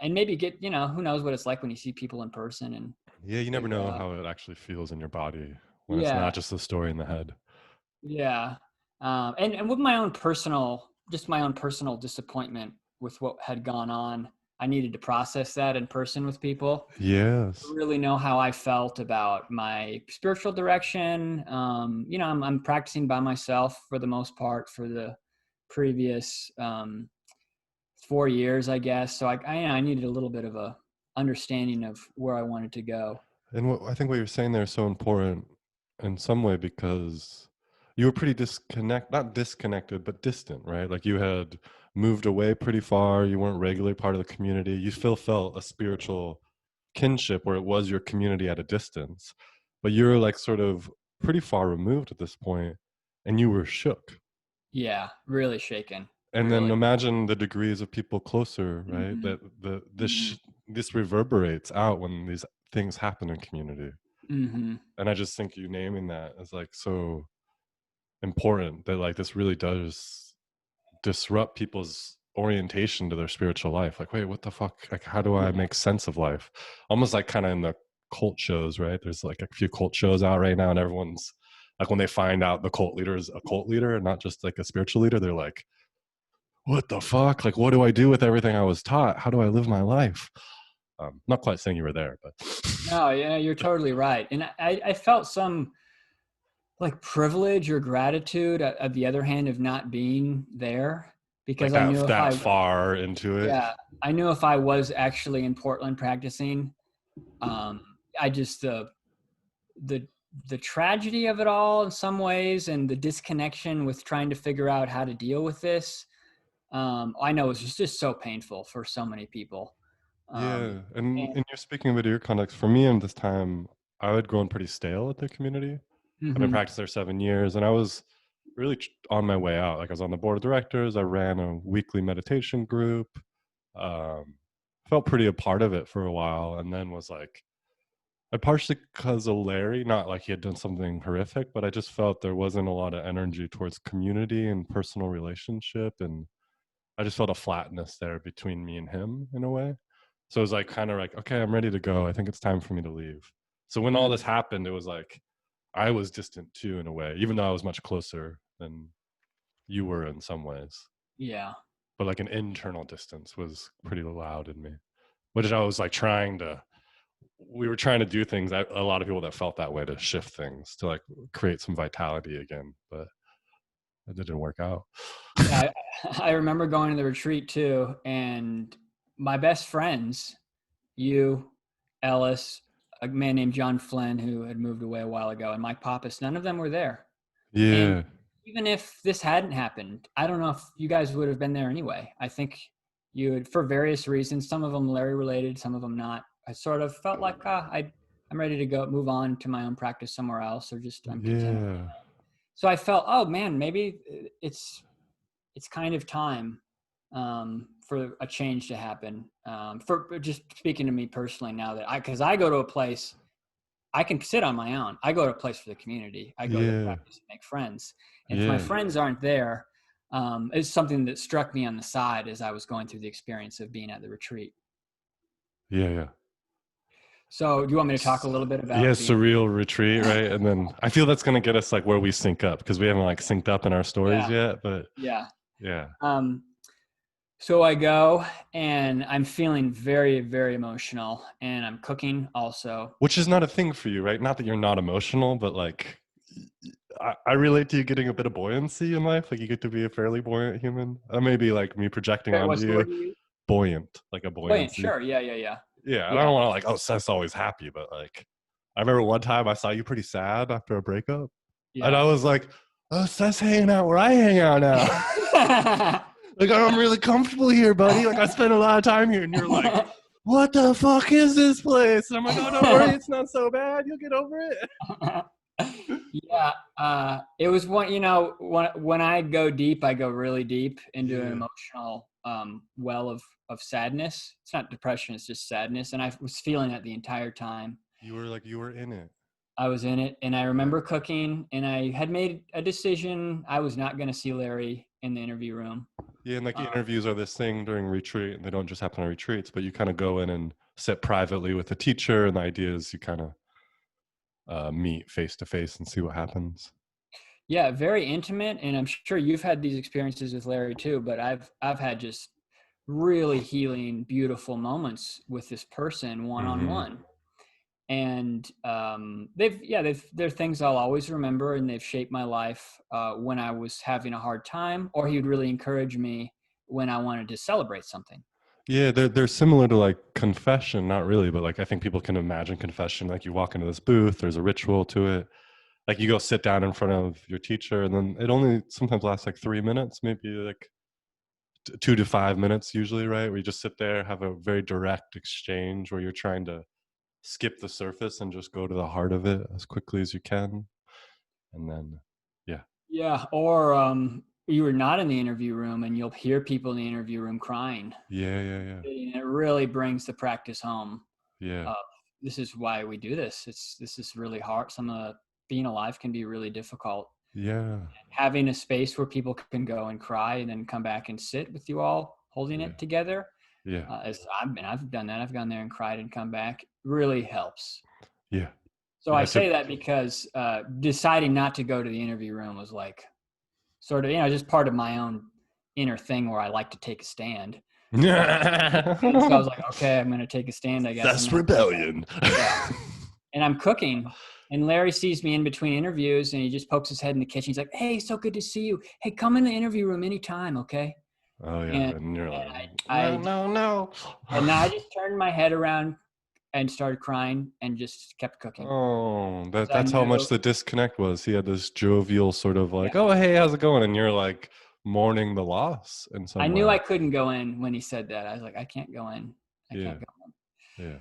and maybe get, who knows what it's like when you see people in person and Yeah, you never figure know out. how it actually feels in your body when it's Yeah, not just a story in the head. yeah. And with just my own personal disappointment with what had gone on, I needed to process that in person with people. Yes. Really know how I felt about my spiritual direction. I'm practicing by myself for the most part for the previous 4 years, I guess. So I needed a little bit of a understanding of where I wanted to go. And I think what you're saying there is so important in some way, because you were pretty not disconnected, but distant, right? Like you had moved away pretty far. You weren't regularly part of the community. You still felt a spiritual kinship where it was your community at a distance, but you're like sort of pretty far removed at this point, and you were shook. Yeah, really shaken. And then Really. imagine the degrees of people closer, right? Mm-hmm. That Mm-hmm. this reverberates out when these things happen in community. Mm-hmm. And I just think you naming that is like so important, that like this really does disrupt people's orientation to their spiritual life. Like, wait, what the fuck? Like, how do I Yeah. make sense of life? Almost like kind of in the cult shows, right? There's like a few cult shows out right now, and everyone's like, when they find out the cult leader is a cult leader and not just like a spiritual leader, they're like, what the fuck? Like, what do I do with everything I was taught? How do I live my life? Not quite saying you were there, but No, yeah, you're totally right. And I felt some like privilege or gratitude at the other hand of not being there like because I knew that far into it. yeah, I knew if I was actually in Portland practicing, um, I just the the tragedy of it all in some ways and the disconnection with trying to figure out how to deal with this. I know it's just so painful for so many people. Yeah, And and you're speaking of your context. For me, in this time, I had grown pretty stale at the community. I've been mhm, practicing there 7 years, and I was really on my way out. Like I was on the board of directors. I ran a weekly meditation group. Um, felt pretty a part of it for a while, and then was like, I partially because of Larry, not like he had done something horrific, but I just felt there wasn't a lot of energy towards community and personal relationship, and I just felt a flatness there between me and him in a way. So it was like kind of like, okay, I'm ready to go. I think it's time for me to leave. So when all Mm, this happened, it was like I was distant too in a way, even though I was much closer than you were in some ways. yeah. But like an internal distance was pretty loud in me, which I was like trying to. We were trying to do things. A lot of people that felt that way to shift things to like create some vitality again, but it didn't work out. Yeah, I remember going to the retreat too, and my best friends, you, Ellis, a man named John Flynn who had moved away a while ago, and Mike Pappas, none of them were there. And Yeah, even if this hadn't happened, I don't know if you guys would have been there anyway. I think you would, for various reasons, some of them Larry related, some of them not. I sort of felt like I'm ready to go move on to my own practice somewhere else, or just I'm content. yeah, So I felt, oh man, maybe it's kind of time for a change to happen. For just speaking to me personally now that because I go to a place I can sit on my own. I go to a place for the community. I go to yeah, practice and make friends. And if my yeah, friends aren't there, it's something that struck me on the side as I was going through the experience of being at the retreat. yeah, yeah. So do you want me to talk a little bit Yeah, about being? surreal retreat, right? And then I feel that's gonna get us like where we sync up because we haven't like synced up in our stories Yeah, yet. But yeah. yeah, Um, so I go and I'm feeling very, very emotional, and I'm cooking also. which is not a thing for you, right? Not that you're not emotional, but like I relate to you getting a bit of buoyancy in life. Like you get to be a fairly buoyant human. Maybe like me projecting onto What's the you, word you use? buoyant, like a Buoyant. buoyancy. Sure. Yeah, yeah, yeah, Yeah, and I yeah. don't want to like, oh, Seth's always happy, but like, I remember one time I saw you pretty sad after a breakup, and Yeah. I was like, oh, Seth's hanging out where I hang out now. Like, I'm really comfortable here, buddy. Like, I spent a lot of time here, and you're like, what the fuck is this place? And I'm like, oh, don't worry, it's not so bad. You'll get over it. Yeah, it was one. When I go deep, I go really deep into an Yeah, emotional well of sadness. It's not depression; it's just sadness, and I was feeling that the entire time you were in it. I was in it. And I Yeah. remember cooking, and I had made a decision. I was not going to see Larry in the interview room. Yeah, and like Uh, interviews are this thing during retreat, and they don't just happen on retreats, but you kind of go in and sit privately with the teacher, and the idea is you kind of meet face to face and see what happens. yeah, very intimate, and I'm sure you've had these experiences with Larry too. But I've had just really healing, beautiful moments with this person one on Hmm. one. And they're things I'll always remember, and they've shaped my life when I was having a hard time, or he would really encourage me when I wanted to celebrate something. Yeah, they're similar to like confession, not really, but like I think people can imagine confession. Like you walk into this booth, there's a ritual to it. Like you go sit down in front of your teacher, and then it only sometimes lasts like 3 minutes, maybe like 2 to 5 minutes usually, right? Where you just sit there, have a very direct exchange where you're trying to skip the surface and just go to the heart of it as quickly as you can. And then, yeah, Yeah, or you were not in the interview room, and you'll hear people in the interview room crying. yeah, yeah, yeah, And it really brings the practice home. yeah, This is why we do this. This is really hard. Some of being alive can be really difficult. yeah, Having a space where people can go and cry and then come back and sit with you all holding yeah, it together, yeah, as I've done that. I've gone there and cried and come back. Really helps. yeah, So yeah. I I say took, that because deciding not to go to the interview room was like sort of, just part of my own inner thing where I like to take a stand. And so I was like, okay, I'm going to take a stand, I guess. I'm that's gonna have to, rebellion. yeah. And I'm cooking, and Larry sees me in between interviews, and he just pokes his head in the kitchen. He's like, hey, so good to see you. Hey, come in the interview room anytime, okay? Oh yeah, And, and you're like, no, I no, no. and I just turned my head around and started crying and just kept cooking. Oh, Because I that's how knew, much the disconnect was. He had this jovial sort of yeah, like, oh hey, how's it going? And you're like mourning the loss in I some knew way. I couldn't go in when he said that. I was like, I can't go in. I Yeah, can't go in. yeah,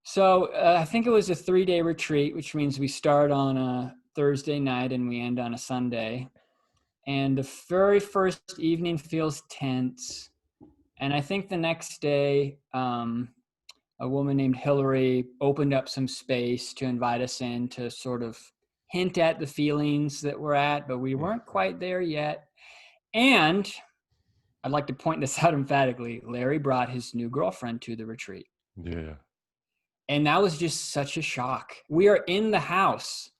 So I think it was a 3-day retreat, which means we start on a Thursday night and we end on a Sunday. And the very first evening feels tense. And I think the next day, a woman named Hillary opened up some space to invite us in to sort of hint at the feelings that we're at, but we weren't quite there yet. And I'd like to point this out emphatically. Larry brought his new girlfriend to the retreat. Yeah. And that was just such a shock. We are in the house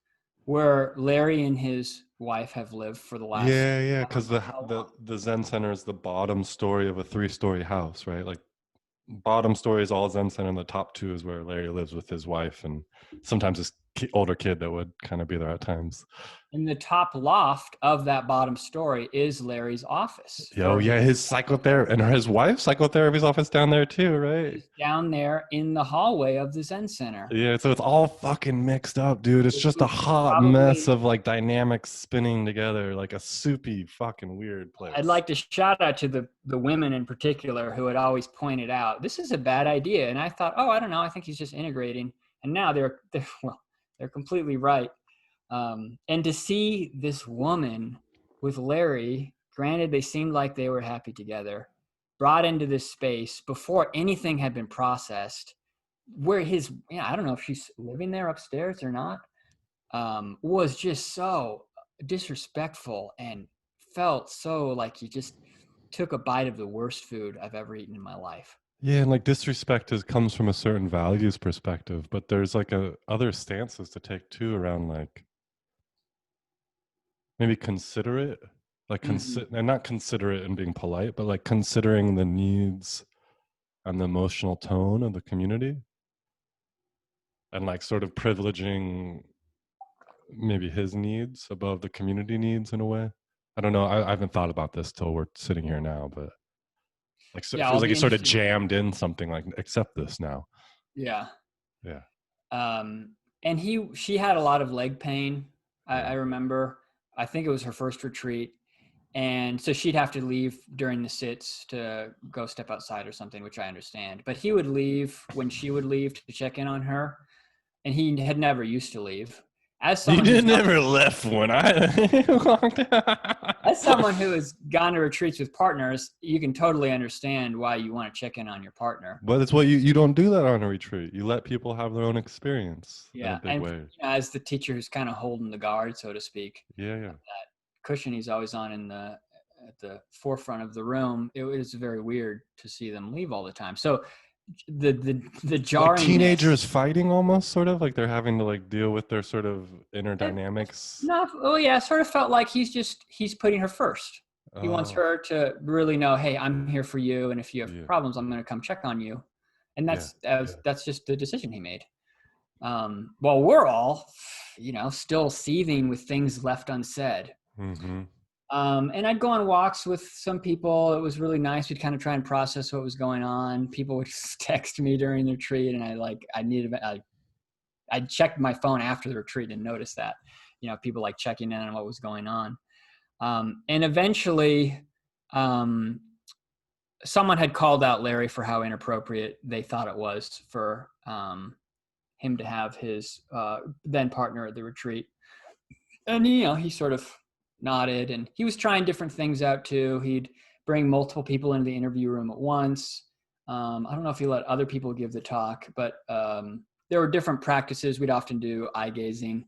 where Larry and his wife have lived for the last, Yeah, I don't because know how long. the Zen Center is the bottom story of a 3-story house, right? Like bottom story is all Zen Center, and the top 2 is where Larry lives with his wife and sometimes his older kid that would kind of be there at times. In the top loft of that bottom story is Larry's office. Oh yeah, his psychotherapy and his wife's psychotherapy's office down there too, right? Is down there in the hallway of the Zen Center. Yeah, so it's all fucking mixed up, dude. It's just a hot Probably, mess of like dynamics spinning together, like a soupy fucking weird place. I'd like to shout out to the women in particular who had always pointed out this is a bad idea, and I thought, oh, I don't know, I think he's just integrating, and now they're completely right. And to see this woman with Larry, granted they seemed like they were happy together, brought into this space before anything had been processed, where his, I don't know if she's living there upstairs or not, was just so disrespectful and felt so like you just took a bite of the worst food I've ever eaten in my life. Yeah, and like disrespect comes from a certain values perspective, but there's like other stances to take too around like maybe considerate, like and not considerate and being polite, but like considering the needs and the emotional tone of the community, and like sort of privileging maybe his needs above the community needs in a way. I don't know. I haven't thought about this till we're sitting here now, but like so Yeah, it I'll feels like be he sort of interested. jammed in something like accept this now. Yeah. Yeah. And she had a lot of leg pain. Yeah. I remember, I think it was her first retreat. And so she'd have to leave during the sits to go step outside or something, which I understand. But he would leave when she would leave to check in on her. And he had never used to leave. As You someone who's never left when as someone who has gone to retreats with partners, you can totally understand why you want to check in on your partner. But it's what you don't do that on a retreat. You let people have their own experience in a Yeah. big And way. as the teacher who's kind of holding the guard, so to speak, Yeah. that cushion he's always on at the forefront of the room, it was very weird to see them leave all the time. So the jarring, like teenagers fighting almost, sort of like they're having to like deal with their sort of inner dynamics. No, oh yeah, sort of felt like he's putting her first. He wants her to really know, hey, I'm here for you, and if you have problems, I'm going to come check on you. And that's just the decision he made. While we're all, still seething with things left unsaid. Mm-hmm. And I'd go on walks with some people. It was really nice. We'd kind of try and process what was going on. People would text me during the retreat, and I checked my phone after the retreat and noticed that, people like checking in on what was going on. And eventually, someone had called out Larry for how inappropriate they thought it was for him to have his then partner at the retreat. And, he sort of nodded, and he was trying different things out too. He'd bring multiple people into the interview room at once. I don't know if he let other people give the talk, but there were different practices. We'd often do eye gazing,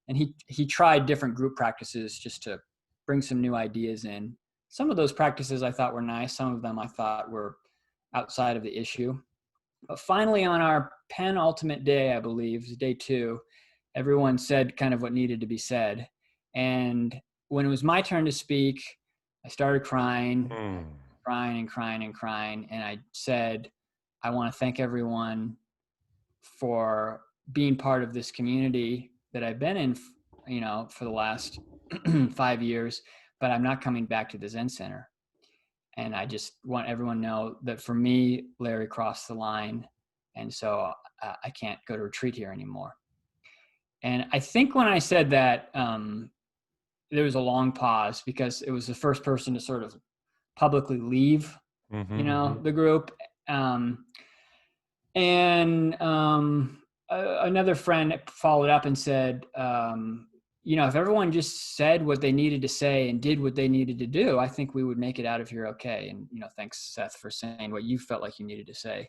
and he tried different group practices just to bring some new ideas in. Some of those practices I thought were nice. Some of them I thought were outside of the issue. But finally, on our penultimate day, I believe, day 2, everyone said kind of what needed to be said. And when it was my turn to speak, I started crying. And I said, I want to thank everyone for being part of this community that I've been in, for the last 5 years, but I'm not coming back to the Zen Center. And I just want everyone to know that for me, Larry crossed the line. And so I can't go to retreat here anymore. And I think when I said that, there was a long pause because it was the first person to sort of publicly leave, the group. Another friend followed up and said, if everyone just said what they needed to say and did what they needed to do, I think we would make it out of here okay. And, thanks, Seth, for saying what you felt like you needed to say.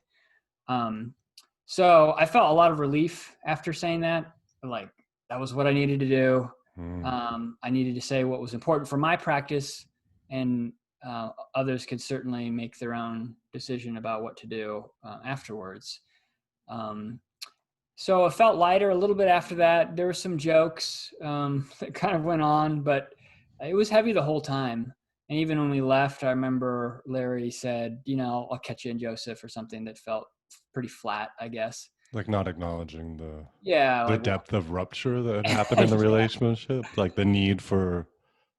So I felt a lot of relief after saying that. Like, that was what I needed to do. I needed to say what was important for my practice, and others could certainly make their own decision about what to do afterwards. So it felt lighter a little bit after that. There were some jokes that kind of went on, but it was heavy the whole time. And even when we left, I remember Larry said, I'll catch you in Joseph, or something that felt pretty flat, I guess. Like not acknowledging Yeah, the like, depth of rupture that had happened in the relationship, like the need for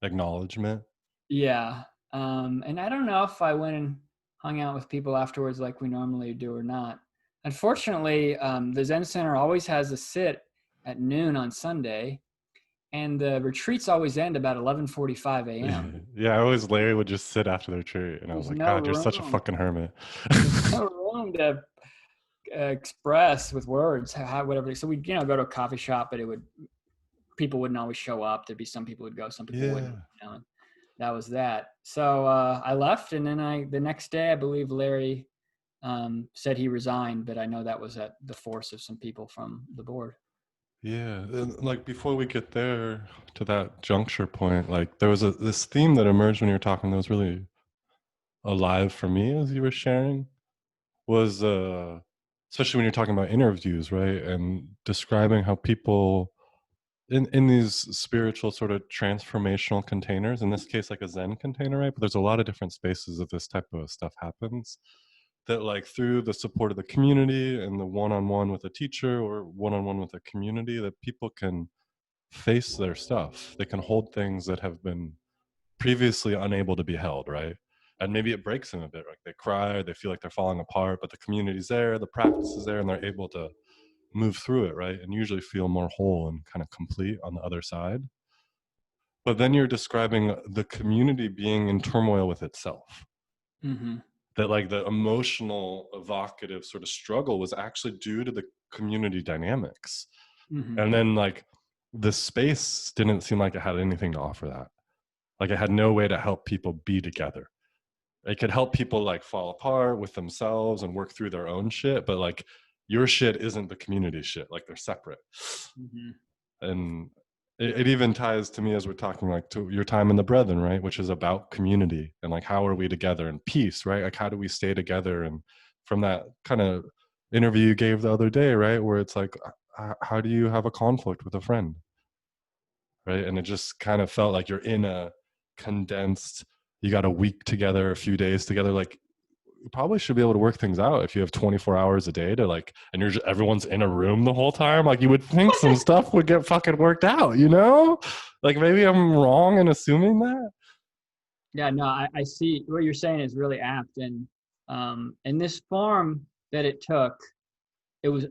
acknowledgement. yeah. And I don't know if I went and hung out with people afterwards like we normally do or not. Unfortunately, the Zen Center always has a sit at noon on Sunday, and the retreats always end about 11:45 a.m. Yeah, Larry would just sit after the retreat, and I was There's like, no God, you're such a room. fucking hermit. There's no room to express with words how whatever. So we'd go to a coffee shop, but people wouldn't always show up. There'd be some people would go, some people wouldn't. And that was that. So I left, and then the next day, I believe Larry said he resigned, but I know that was at the force of some people from the board. Yeah, and like before we get there to that juncture point, like there was this theme that emerged when you were talking that was really alive for me as you were sharing, was especially when you're talking about interviews, right? And describing how people in these spiritual sort of transformational containers, in this case like a Zen container, right? But there's a lot of different spaces that this type of stuff happens, that like through the support of the community and the one-on-one with a teacher or one-on-one with a community, that people can face their stuff. They can hold things that have been previously unable to be held, right? And maybe it breaks them a bit, like they cry, or they feel like they're falling apart, but the community's there, the practice is there, and they're able to move through it, right? And usually feel more whole and kind of complete on the other side. But then you're describing the community being in turmoil with itself. Mm-hmm. That like the emotional, evocative sort of struggle was actually due to the community dynamics. Mm-hmm. And then like the space didn't seem like it had anything to offer that. Like it had no way to help people be together. It could help people like fall apart with themselves and work through their own shit, but like your shit isn't the community shit. Like they're separate. Mm-hmm. And it even ties to me as we're talking like to your time in the Brethren, right? Which is about community and like how are we together and peace, right? Like how do we stay together? And from that kind of interview you gave the other day, right, where it's like, how do you have a conflict with a friend, right? And it just kind of felt like you're in a condensed, you got a week together, a few days together, like you probably should be able to work things out if you have 24 hours a day to like, and you're just, everyone's in a room the whole time. Like you would think some stuff would get fucking worked out, you know? Like maybe I'm wrong in assuming that. Yeah, no, I see what you're saying is really apt. And in this form that it took,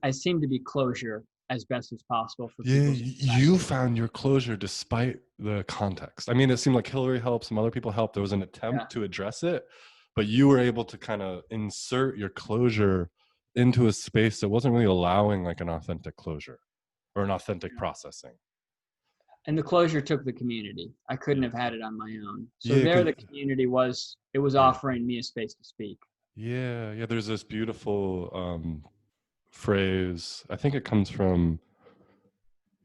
I seemed to be closure as best as possible for Yeah, people's you practice. found your closure despite the context. I mean, it seemed like Hillary helped, some other people helped. There was an Yeah. attempt to address it, but you were able to kind of insert your closure into a space that wasn't really allowing like an authentic closure or an authentic processing. And the closure took the community. I couldn't Yeah. have had it on my own. So Yeah, there, because the community was yeah. offering me a space to speak. Yeah, there's this beautiful phrase. I think it comes from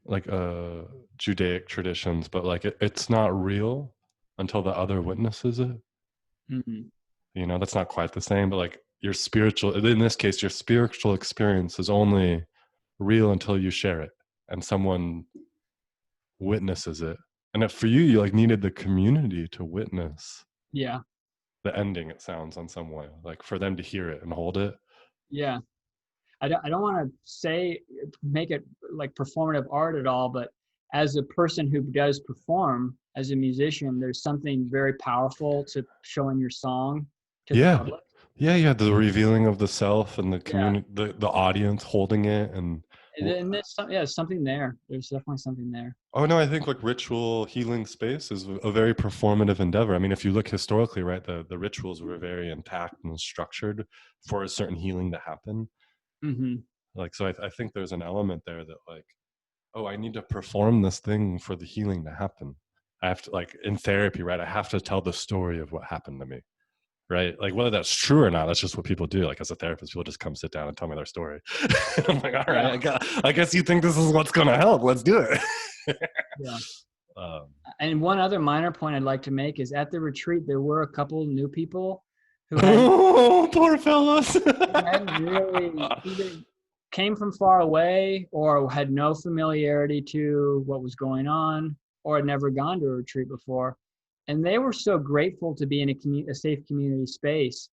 like Judaic traditions, but like it's not real until the other witnesses it. Mm-hmm. You know, that's not quite the same, but like your spiritual, in this case, your spiritual experience is only real until you share it and someone witnesses it. And if for you, you like needed the community to witness Yeah. the ending, it sounds on some way, like for them to hear it and hold it. Yeah. I don't want to say, make it like performative art at all, but as a person who does perform as a musician, there's something very powerful to showing your song to the Yeah. public. Yeah. The revealing of the self and the Yeah. community, the audience holding it. And And there's something there. There's definitely something there. oh no, I think like ritual healing space is a very performative endeavor. I mean, if you look historically, right, the rituals were very intact and structured for a certain healing to happen. Mm-hmm. Like, so I think there's an element there that like oh, I need to perform this thing for the healing to happen. I have to, like in therapy, right? I have to tell the story of what happened to me, right? Like whether that's true or not, that's just what people do. Like as a therapist, people just come sit down and tell me their story. I'm like, all right, Yeah. I guess you think this is what's going to help. Let's do it. Yeah. um, And one other minor point I'd like to make is at the retreat, there were a couple new people who hadn't oh, poor fellas. who hadn't really either came from far away or had no familiarity to what was going on or had never gone to a retreat before. And they were so grateful to be in a safe community space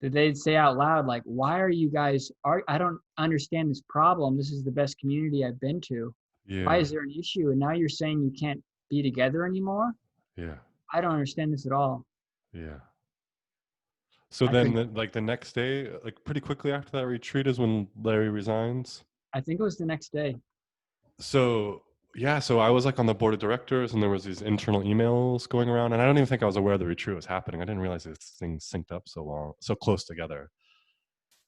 that they'd say out loud, like, why are you guys, I don't understand this problem. This is the best community I've been to. Why Yeah, is there an issue? And now you're saying you can't be together anymore? yeah, I don't understand this at all. yeah. So I could, then, like the next day, like pretty quickly after that retreat is when Larry resigns. I think it was the next day. So yeah, so I was like on the board of directors, and there was these internal emails going around, and I don't even think I was aware the retreat was happening. I didn't realize this thing synced up so close together.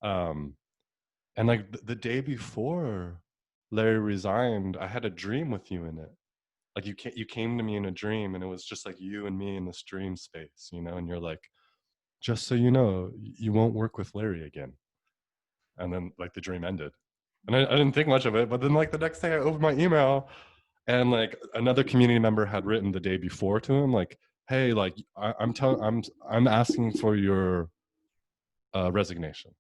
Um, and like the day before Larry resigned, I had a dream with you in it. Like you came to me in a dream, and it was just like you and me in this dream space, you know. And you're like, just so you know, you won't work with Larry again. And then like the dream ended, and I didn't think much of it. But then like the next day, I opened my email, and like another community member had written the day before to him, like, "Hey, like I'm asking for your resignation."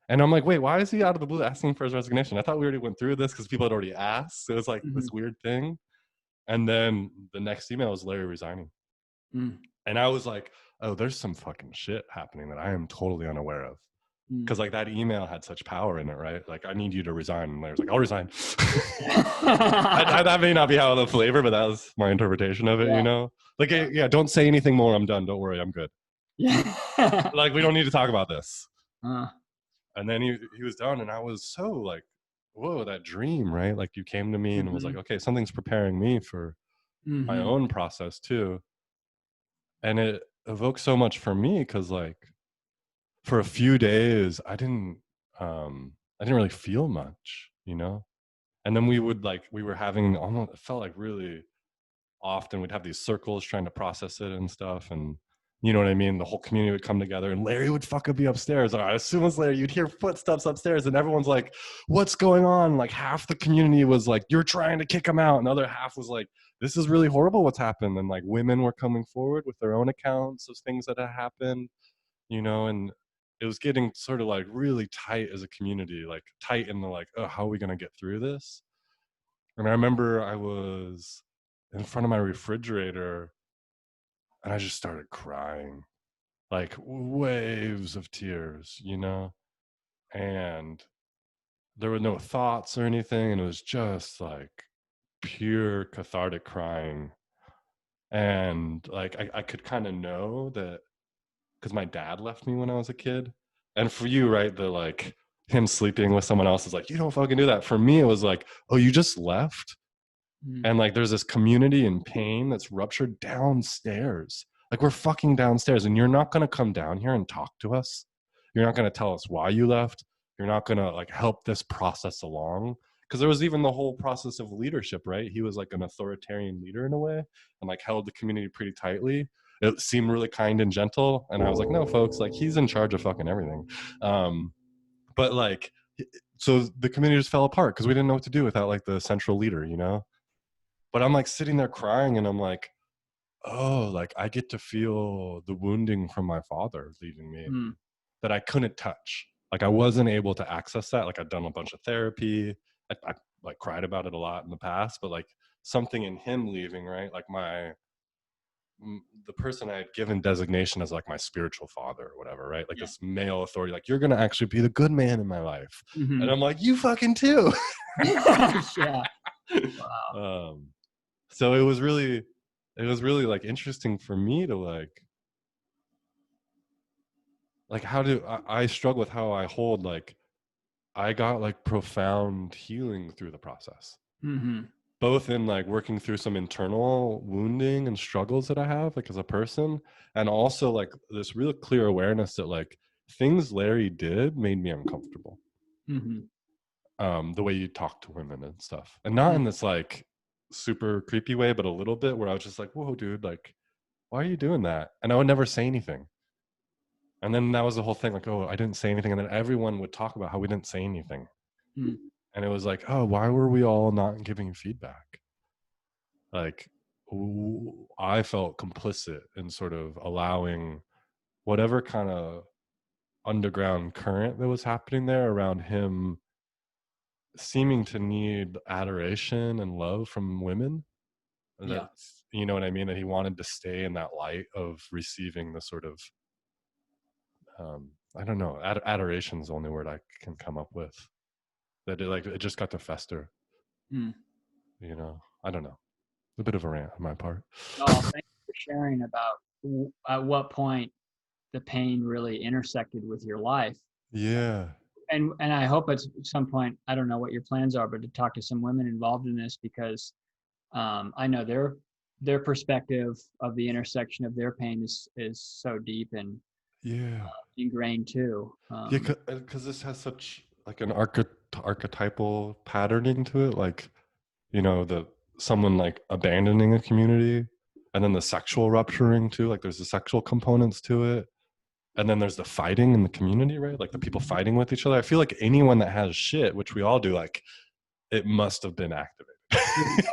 And I'm like, "Wait, why is he out of the blue asking for his resignation? I thought we already went through this because people had already asked." So it was like Mm-hmm. this weird thing. And then the next email was Larry resigning, Mm-hmm. and I was like, "Oh, there's some fucking shit happening that I am totally unaware of." Because like that email had such power in it, right? Like, I need you to resign. And Larry's like, I'll resign. That may not be how the flavor, but that was my interpretation of it, you Yeah. know? Like, Yeah. yeah, don't say anything more. I'm done. Don't worry. I'm good. Yeah. Like, we don't need to talk about this. uh, And then he was done. And I was so like, whoa, that dream, right? Like, you came to me and was mm-hmm. like, okay, something's preparing me for my Mm-hmm. own process too. And it evoked so much for me because, like, for a few days, I didn't really feel much, you know? And then we were having almost, it felt like really often we'd have these circles trying to process it and stuff. And you know what I mean? The whole community would come together, and Larry would fucking be upstairs. As soon as Larry, you'd hear footsteps upstairs, and everyone's like, what's going on? Like half the community was like, you're trying to kick him out. And the other half was like, this is really horrible what's happened. And like women were coming forward with their own accounts of things that had happened, you know, and it was getting sort of like really tight as a community, like tight in the like, oh, how are we going to get through this? And I remember I was in front of my refrigerator, and I just started crying, like waves of tears, you know? And there were no thoughts or anything. And it was just like pure cathartic crying. And like, I could kind of know that because my dad left me when I was a kid. And for you, right, the like him sleeping with someone else is like, you don't fucking do that. For me, it was like, oh, you just left? Mm-hmm. And like there's this community in pain that's ruptured downstairs. Like we're fucking downstairs, and you're not going to come down here and talk to us. You're not going to tell us why you left. You're not going to like help this process along, because there was even the whole process of leadership, right? He was like an authoritarian leader in a way, and like held the community pretty tightly. It seemed really kind and gentle, and I was like, no folks, like he's in charge of fucking everything. But like, so the community just fell apart because we didn't know what to do without like the central leader, you know? But I'm like sitting there crying, and I'm like, oh, like I get to feel the wounding from my father leaving me Mm-hmm. that I couldn't touch. Like I wasn't able to access that. Like I'd done a bunch of therapy. I like cried about it a lot in the past, but like something in him leaving, right? Like the person I had given designation as like my spiritual father or whatever, right? Like Yeah. this male authority, like you're gonna actually be the good man in my life. Mm-hmm. And I'm like, you fucking too. Yeah. Wow. um so it was really like interesting for me to like how do I struggle with how I hold, like I got like profound healing through the process, Mm-hmm. both in like working through some internal wounding and struggles that I have like as a person, and also like this real clear awareness that like things Larry did made me uncomfortable. Mm-hmm. the way you talk to women and stuff, and not in this like super creepy way, but a little bit where I was just like, whoa, dude, like, why are you doing that? And I would never say anything. And then that was the whole thing, like, oh, I didn't say anything. And then everyone would talk about how we didn't say anything. Mm. And it was like, oh, why were we all not giving feedback? Like, I felt complicit in sort of allowing whatever kind of underground current that was happening there around him seeming to need adoration and love from women. Yeah. That's, you know what I mean? That he wanted to stay in that light of receiving the sort of, I don't know, adoration is the only word I can come up with. That it, like, it just got to fester. Mm. You know, I don't know. A bit of a rant on my part. Oh, thank you for sharing about at what point the pain really intersected with your life. Yeah. And I hope at some point, I don't know what your plans are, but to talk to some women involved in this, because I know their perspective of the intersection of their pain is so deep and Yeah. ingrained too. Yeah, because this has such like an archetypal patterning to it, like, you know, the someone like abandoning a community, and then the sexual rupturing too. Like, there's the sexual components to it, and then there's the fighting in the community, right? Like the people fighting with each other. I feel like anyone that has shit, which we all do, like, it must have been activated.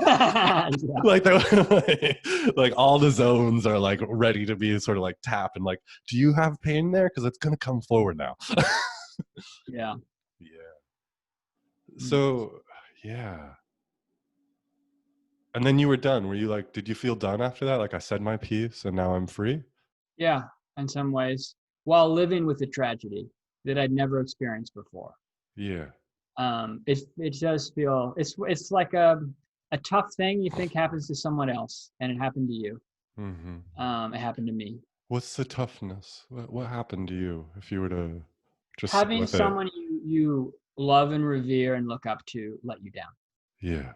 Yeah. Like, like all the zones are like ready to be sort of like tapped, and like, do you have pain there? Because it's gonna come forward now. Yeah. Yeah. Mm. So, yeah. And then you were done. Were you like, did you feel done after that? Like, I said my piece and now I'm free? Yeah, in some ways, while living with the tragedy that I'd never experienced before. Yeah. It does feel it's like a tough thing you think happens to someone else, and it happened to you. Hmm. It happened to me. What's the toughness? What happened to you if you were to just sit Having with it? someone you love and revere and look up to let you down. Yeah.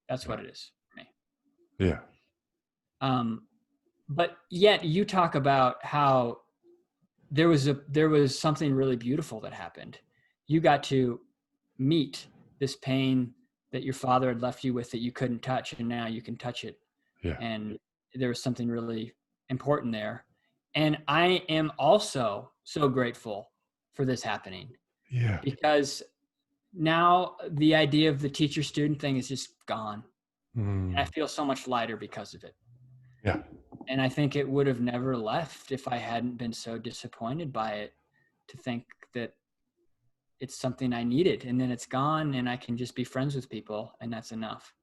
That's Yeah. what it is for me. Yeah. Um, but yet you talk about how there was something really beautiful that happened. You got to meet this pain that your father had left you with that you couldn't touch, and now you can touch it. Yeah. And there was something really important there. And I am also so grateful for this happening, Yeah. because now the idea of the teacher student thing is just gone. And I Mm. feel so much lighter because of it. Yeah. And I think it would have never left if I hadn't been so disappointed by it, to think that it's something I needed, and then it's gone and I can just be friends with people, and that's enough.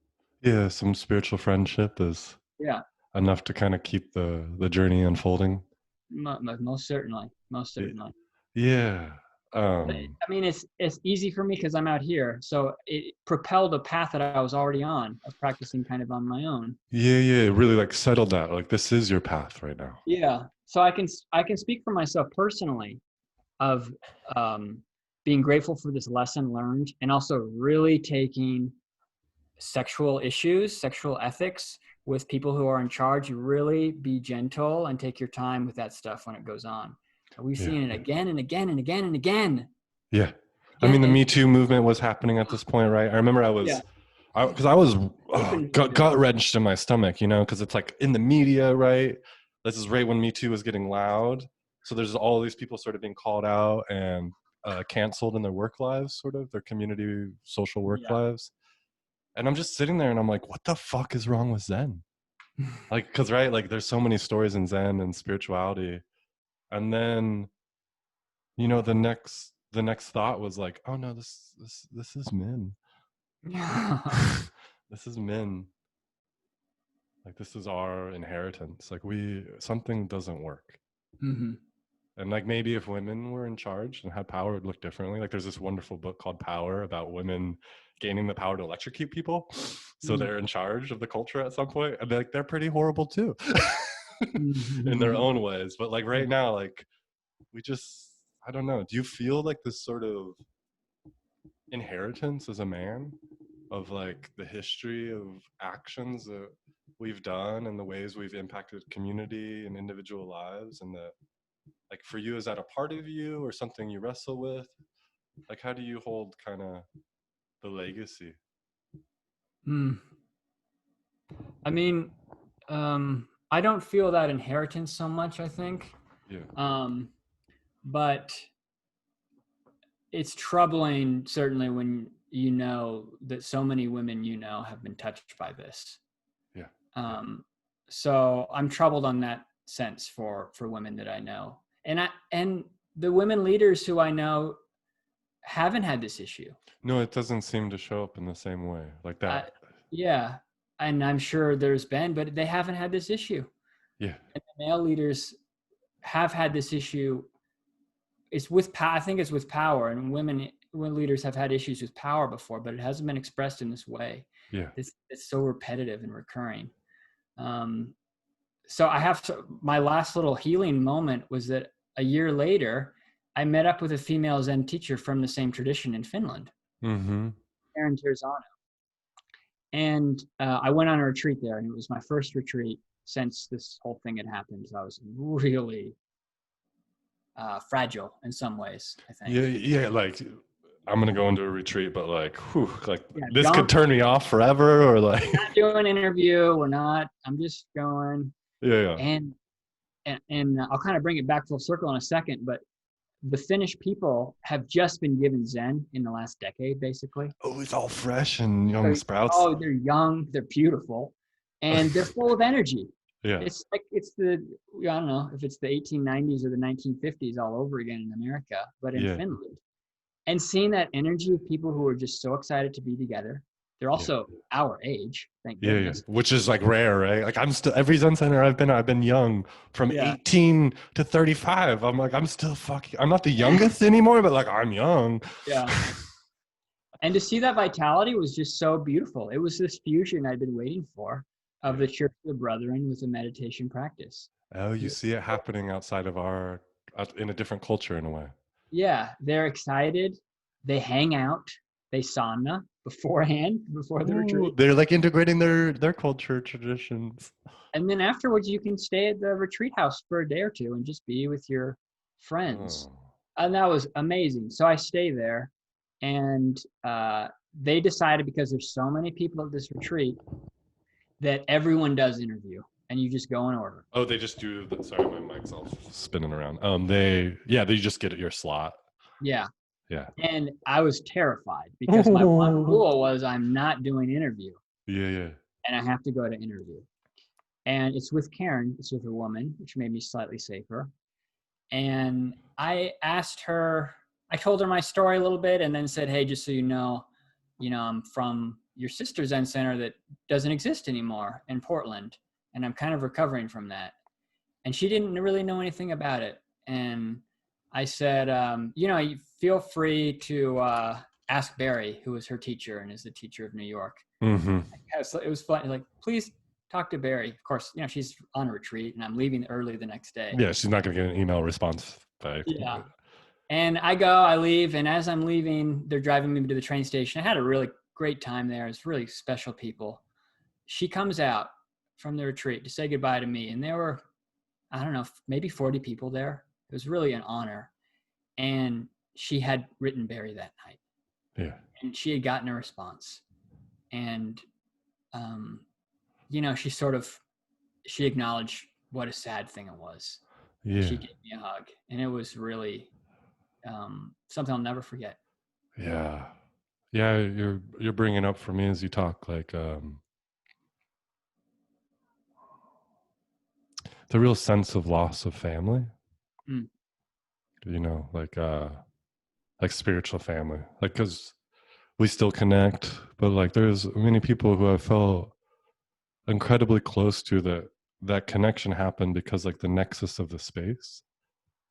Yeah. Some spiritual friendship is Yeah, enough to kind of keep the journey unfolding. most certainly, most certainly. Yeah. But I mean, it's easy for me because I'm out here, so it propelled a path that I was already on of practicing kind of on my own. Yeah. Yeah. It really like settled that. Like, this is your path right now. Yeah, so I can speak for myself personally of um, being grateful for this lesson learned, and also really taking sexual issues, sexual ethics with people who are in charge. You really be gentle and take your time with that stuff when it goes on. We've Yeah. seen it again and again and again and again. Yeah. I Again, mean, the and Me Too movement was happening at this point, right? I remember yeah, because I was open gut wrenched in my stomach, you know, because it's like in the media, right? This is right when Me Too was getting loud. So there's all these people sort of being called out and canceled in their work lives, sort of their community social work yeah, lives. And I'm just sitting there and I'm like, what the fuck is wrong with Zen? Like, because, right, like there's so many stories in Zen and spirituality. And then, you know, the next thought was like, oh no, this is men. yeah. This is men. Like, this is our inheritance. Like, something doesn't work. Hmm. And like, maybe if women were in charge and had power, it would look differently. Like, there's this wonderful book called Power about women gaining the power to electrocute people. So they're in charge of the culture at some point, and they're pretty horrible too. In their Mm-hmm. own ways. But like Yeah. right now, like, we just, I don't know. Do you feel like this sort of inheritance as a man of like the history of actions that we've done and the ways we've impacted community and individual lives, and that, like, for you, is that a part of you or something you wrestle with? Like, how do you hold kind of The legacy. I mean, I don't feel that inheritance so much, I think. Yeah. But it's troubling, certainly, when you know that so many women have been touched by this. Yeah. So I'm troubled on that sense for women that I know, and the women leaders who I know haven't had this issue. No, it doesn't seem to show up in the same way like that. Yeah, and I'm sure there's been, but they haven't had this issue. Yeah. And the male leaders have had this issue. It's with I think it's with power, and women leaders have had issues with power before, but it hasn't been expressed in this way. Yeah. It's so repetitive and recurring. So my last little healing moment was that a year later, I met up with a female Zen teacher from the same tradition in Finland, Mm-hmm. Erin Terzano. And I went on a retreat there, and it was my first retreat since this whole thing had happened. So I was really fragile in some ways, I think. Yeah, like I'm gonna go into a retreat, but like, whew, like this Don't, could turn me off forever, or like. Not doing an interview. We're not. I'm just going. Yeah. And I'll kind of bring it back full circle in a second, but the Finnish people have just been given Zen in the last decade, basically. Oh, it's all fresh and young sprouts. Oh, they're young, they're beautiful, and they're full of energy. Yeah. It's like I don't know if it's the 1890s or the 1950s all over again in America, but in Finland. And seeing that energy of people who are just so excited to be together. They're also our age, thank goodness. Yeah, which is like rare, right? Like I'm still, every Zen center I've been young from 18 to 35. I'm like, I'm still I'm not the youngest anymore, but like I'm young. Yeah. And to see that vitality was just so beautiful. It was this fusion I'd been waiting for of the Church of the Brethren with a meditation practice. Oh, you see it happening outside of in a different culture in a way. Yeah, they're excited. They hang out. They sauna before the retreat. They're like integrating their culture traditions. And then afterwards, you can stay at the retreat house for a day or two and just be with your friends. And that was amazing. So I stay there, and they decided, because there's so many people at this retreat, that everyone does interview, and you just go in order. Oh, they just do sorry, my mic's all spinning around. They just get your slot. Yeah. Yeah. And I was terrified because my one rule was I'm not doing interview. Yeah. And I have to go to interview. And it's with Karen, it's with a woman, which made me slightly safer. And I asked her, I told her my story a little bit, and then said, hey, just so you know, I'm from your sister's Zen Center that doesn't exist anymore in Portland. And I'm kind of recovering from that. And she didn't really know anything about it. And I said, you feel free to ask Barry, who was her teacher and is the teacher of New York. Mm-hmm. So it was fun. Like, please talk to Barry. Of course, she's on a retreat, and I'm leaving early the next day. Yeah, she's not going to get an email response back. Yeah. And I leave, and as I'm leaving, they're driving me to the train station. I had a really great time there. It's really special people. She comes out from the retreat to say goodbye to me, and there were, I don't know, maybe 40 people there. It was really an honor. And she had written Barry that night. Yeah. And she had gotten a response. And, she acknowledged what a sad thing it was. Yeah. She gave me a hug. And it was really something I'll never forget. Yeah. Yeah, you're bringing up for me as you talk, like the real sense of loss of family. Like spiritual family, like, because we still connect, but like there's many people who I felt incredibly close to that connection happened because like the nexus of the space,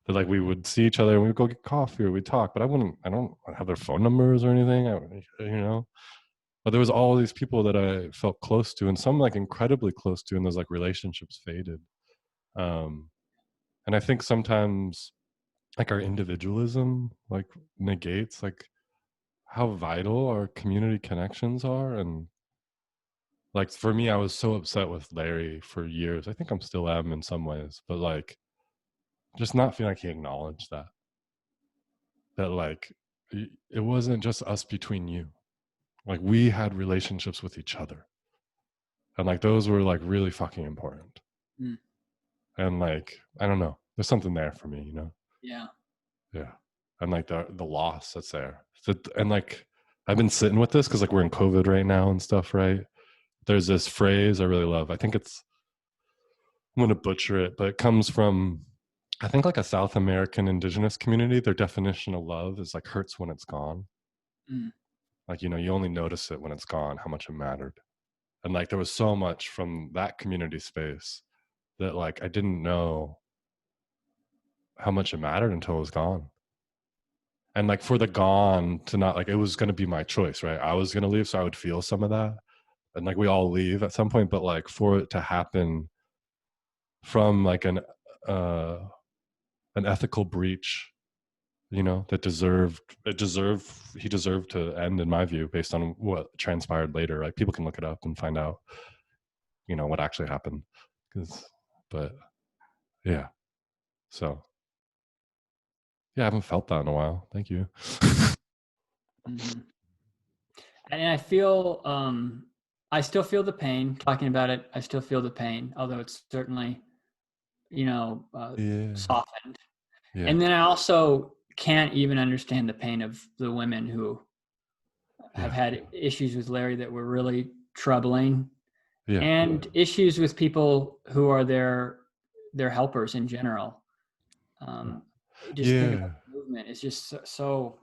that like we would see each other and we'd go get coffee or we'd talk, but I don't have their phone numbers or anything, but there was all these people that I felt close to, and some like incredibly close to, and those like relationships faded. And I think sometimes like our individualism like negates like how vital our community connections are. And like for me, I was so upset with Larry for years. I think I'm still am in some ways, but like just not feeling like he acknowledged that like it wasn't just us between you. Like we had relationships with each other, and like those were like really fucking important. Mm. And like I don't know, there's something there for me, you know. Yeah. Yeah. And like the loss that's there. And like I've been sitting with this because like we're in COVID right now and stuff, right? There's this phrase I really love. I think it's, I'm gonna butcher it, but it comes from, I think, like a South American indigenous community. Their definition of love is like hurts when it's gone. Mm. Like, you know, you only notice it when it's gone, how much it mattered. And like there was so much from that community space that like I didn't know how much it mattered until it was gone. And like for the gone to not, like, it was going to be my choice, right? I was going to leave, so I would feel some of that. And like we all leave at some point, but like for it to happen from like uh an ethical breach, you know, that he deserved to end, in my view, based on what transpired later. Like people can look it up and find out, you know, what actually happened. But yeah, so yeah, I haven't felt that in a while. Thank you. Mm-hmm. And I feel, I still feel the pain talking about it. I still feel the pain, although it's certainly, Yeah, softened. yeah, And then I also can't even understand the pain of the women who have yeah, had issues with Larry that were really troubling, yeah, and issues with people who are their helpers in general. Um, just think about yeah, the movement. It's just so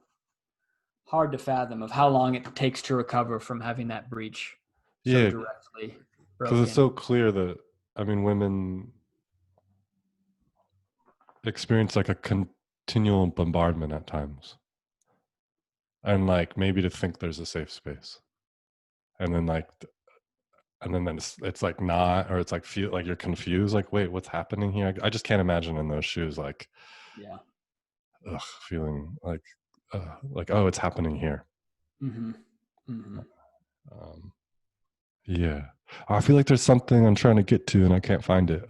hard to fathom of how long it takes to recover from having that breach so yeah. directly Because it's broken. so clear that, I mean, women experience like a continual bombardment at times, and like maybe to think there's a safe space, and then like and then it's like not, or it's like feel like you're confused, like wait, what's happening here? I just can't imagine in those shoes, Yeah. ugh, feeling like, oh, it's happening here. Mm-hmm. Mm-hmm. um yeah, I feel like there's something I'm trying to get to and I can't find it.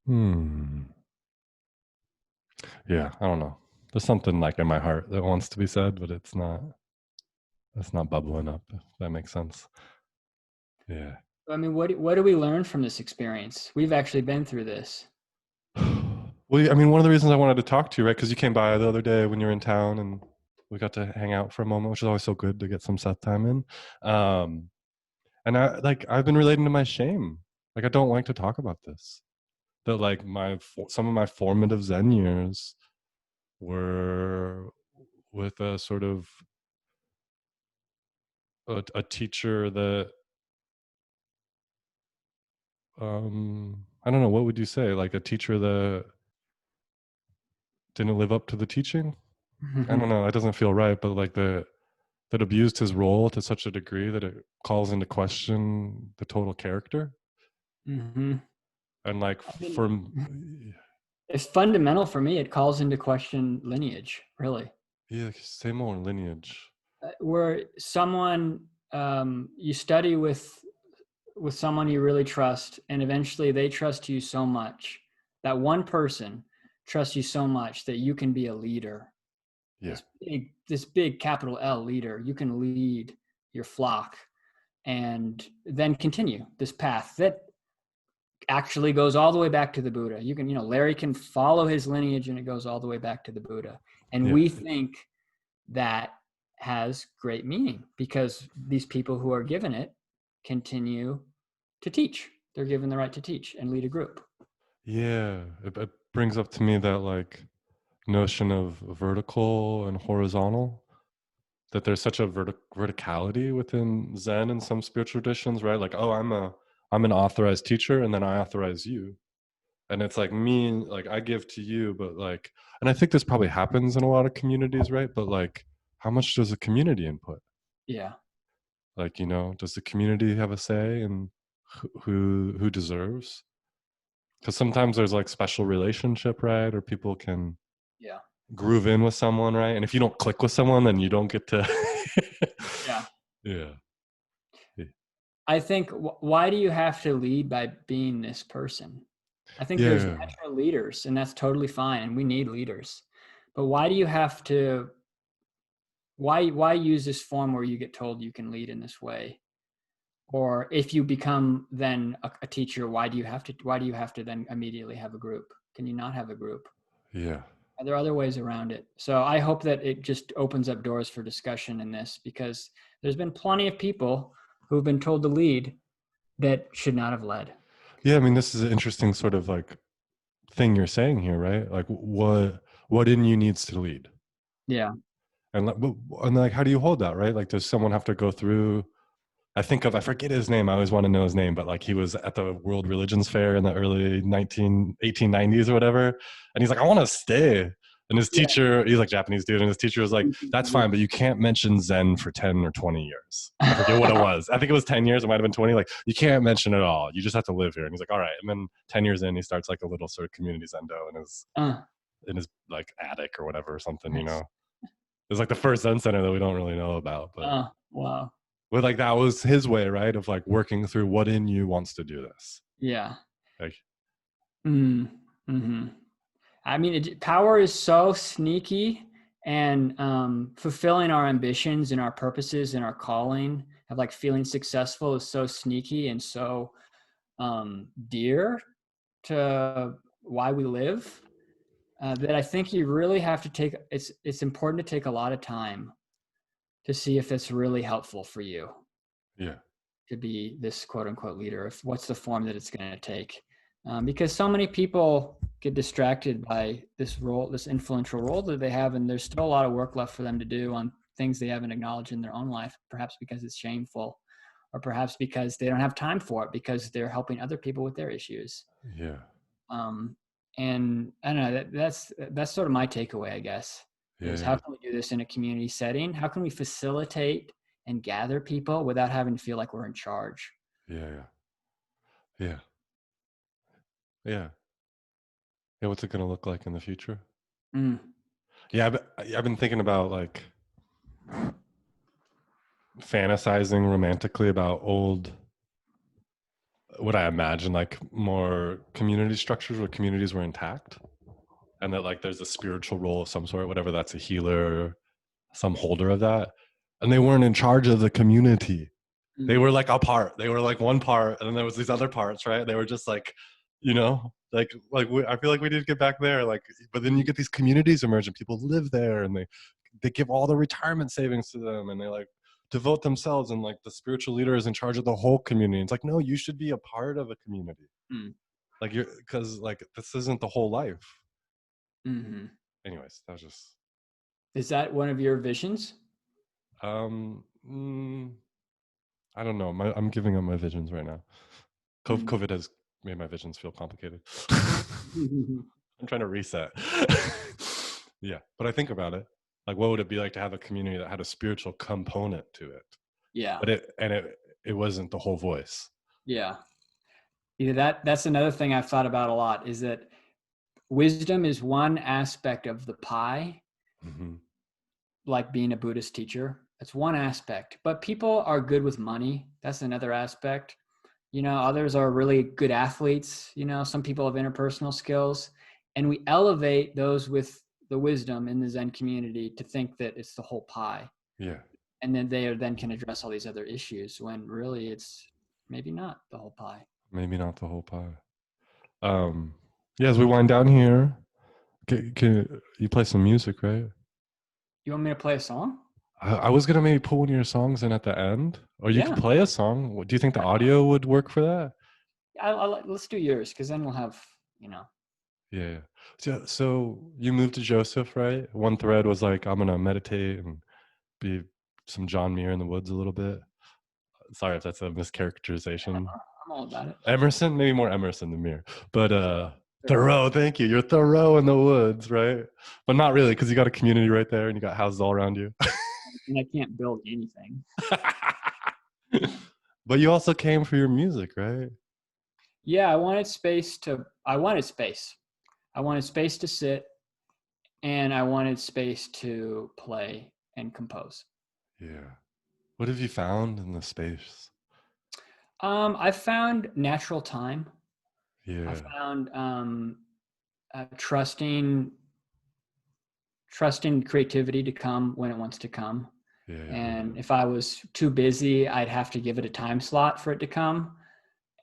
Hmm. Yeah, I don't know. There's something like in my heart that wants to be said, but it's not bubbling up, if that makes sense. Yeah. I mean, what do we learn from this experience? We've actually been through this. Well, I mean, one of the reasons I wanted to talk to you, right? Because you came by the other day when you were in town and we got to hang out for a moment, which is always so good to get some Seth time in. Um, and I've been relating to my shame. Like, I don't like to talk about this. That like some of my formative Zen years were with a sort of a teacher that, I don't know, what would you say? Like a teacher that didn't live up to the teaching? I don't know. It doesn't feel right, but like that abused his role to such a degree that it calls into question the total character. Mm-hmm. And like I mean, from, it's fundamental for me. It calls into question lineage, really. yeah, say more lineage. Where someone, you study with someone you really trust, and eventually they trust you so much, that one person trusts you so much that you can be a leader, Yeah, this big capital L leader. You can lead your flock and then continue this path that actually goes all the way back to the Buddha. You can, Larry can follow his lineage and it goes all the way back to the Buddha. And yeah, we think that has great meaning because these people who are given it continue to teach. They're given the right to teach and lead a group. yeah. It brings up to me that like notion of vertical and horizontal, that there's such a verticality within Zen and some spiritual traditions, right? Like, oh, I'm an authorized teacher, and then I authorize you, and it's like me, like I give to you, but like, and I think this probably happens in a lot of communities, right? But like, how much does the community input? Yeah. Like, you know, does the community have a say in who deserves? Because sometimes there's like special relationship, right? Or people can Yeah. groove in with someone, right? And if you don't click with someone, then you don't get to. Yeah. Yeah. I think why do you have to lead by being this person? I think there's Yeah. natural leaders and that's totally fine. And we need leaders. But why do you have to why use this form where you get told you can lead in this way? Or if you become then a teacher, why do you have to then immediately have a group? Can you not have a group? Yeah. Are there other ways around it? So I hope that it just opens up doors for discussion in this, because there's been plenty of people who've been told to lead that should not have led. Yeah, I mean, this is an interesting sort of like thing you're saying here, right? Like what in you needs to lead, Yeah. and like how do you hold that, right? Like, does someone have to go through? I forget his name. I always want to know his name, but like he was at the World Religions Fair in the early 1890s or whatever, and he's like, I want to stay. And his Yeah. teacher, he's like Japanese dude, and his teacher was like, that's fine, but you can't mention Zen for 10 or 20 years. I forget what it was. I think it was 10 years. It might have been 20. Like, you can't mention it all. You just have to live here. And he's like, all right. And then 10 years in, he starts like a little sort of community Zendo Uh, in his like attic or whatever or something, you nice. know. It's like the first Zen center that we don't really know about, but Wow. but like that was his way, right? Of like working through what in you wants to do this. Yeah. Like, Mm-hmm. I mean, power is so sneaky, and fulfilling our ambitions and our purposes and our calling of like feeling successful is so sneaky and so dear to why we live, that I think you really have to take, it's important to take a lot of time to see if it's really helpful for you yeah, to be this quote unquote leader, if what's the form that it's going to take. Because so many people get distracted by this role, this influential role that they have, and there's still a lot of work left for them to do on things they haven't acknowledged in their own life, perhaps because it's shameful, or perhaps because they don't have time for it because they're helping other people with their issues. yeah, Um, and I don't know, that's sort of my takeaway, I guess, yeah, is how yeah, can we do this in a community setting? How can we facilitate and gather people without having to feel like we're in charge? yeah, yeah, yeah. Yeah, what's it gonna look like in the future? Mm, Yeah, I've been thinking about like fantasizing romantically about old, what I imagine like more community structures where communities were intact, and that like there's a spiritual role of some sort, whatever that's, a healer, some holder of that, and they weren't in charge of the community. They mm, were like a part. They were like one part, and then there was these other parts, right? They were just like, I feel like we need to get back there. Like, but then you get these communities emerge, and people live there, and they give all the retirement savings to them, and they like devote themselves, and like the spiritual leader is in charge of the whole community. It's like, no, you should be a part of a community. mm, Like, you're, because like this isn't the whole life. mm-hmm. Anyways, that was just Is that one of your visions? um. I don't know. I'm giving up my visions right now. Mm. COVID has made my visions feel complicated. Mm-hmm. I'm trying to reset. Yeah, but I think about it. Like, what would it be like to have a community that had a spiritual component to it, Yeah, but it wasn't the whole voice. yeah. Either that's another thing I've thought about a lot, is that wisdom is one aspect of the pie, Mm-hmm. like being a Buddhist teacher. That's one aspect. But people are good with money. That's another aspect. Others are really good athletes. Some people have interpersonal skills. And we elevate those with the wisdom in the Zen community to think that it's the whole pie. Yeah, And then they then can address all these other issues when really it's maybe not the whole pie. maybe not the whole pie. Um, yeah, as we wind down here, can you play some music, right? You want me to play a song? I was gonna maybe put one of your songs in at the end, or you could Yeah. play a song. Do you think the audio would work for that? Let's do yours, because then we'll have, you know. Yeah. Yeah. So you moved to Joseph, right? One thread was like, I'm gonna meditate and be some John Muir in the woods a little bit. Sorry if that's a mischaracterization. I'm all about it. Emerson, maybe more Emerson than Muir, but Thoreau. Thoreau. Thank you. You're Thoreau in the woods, right? But not really, because you got a community right there, and you got houses all around you. And I can't build anything. But you also came for your music, right? Yeah, I wanted space. I wanted space to sit, and I wanted space to play and compose. Yeah. What have you found in the space? I found natural time. I Yeah. found trusting trusting creativity to come when it wants to come. Yeah, yeah. And if I was too busy, I'd have to give it a time slot for it to come.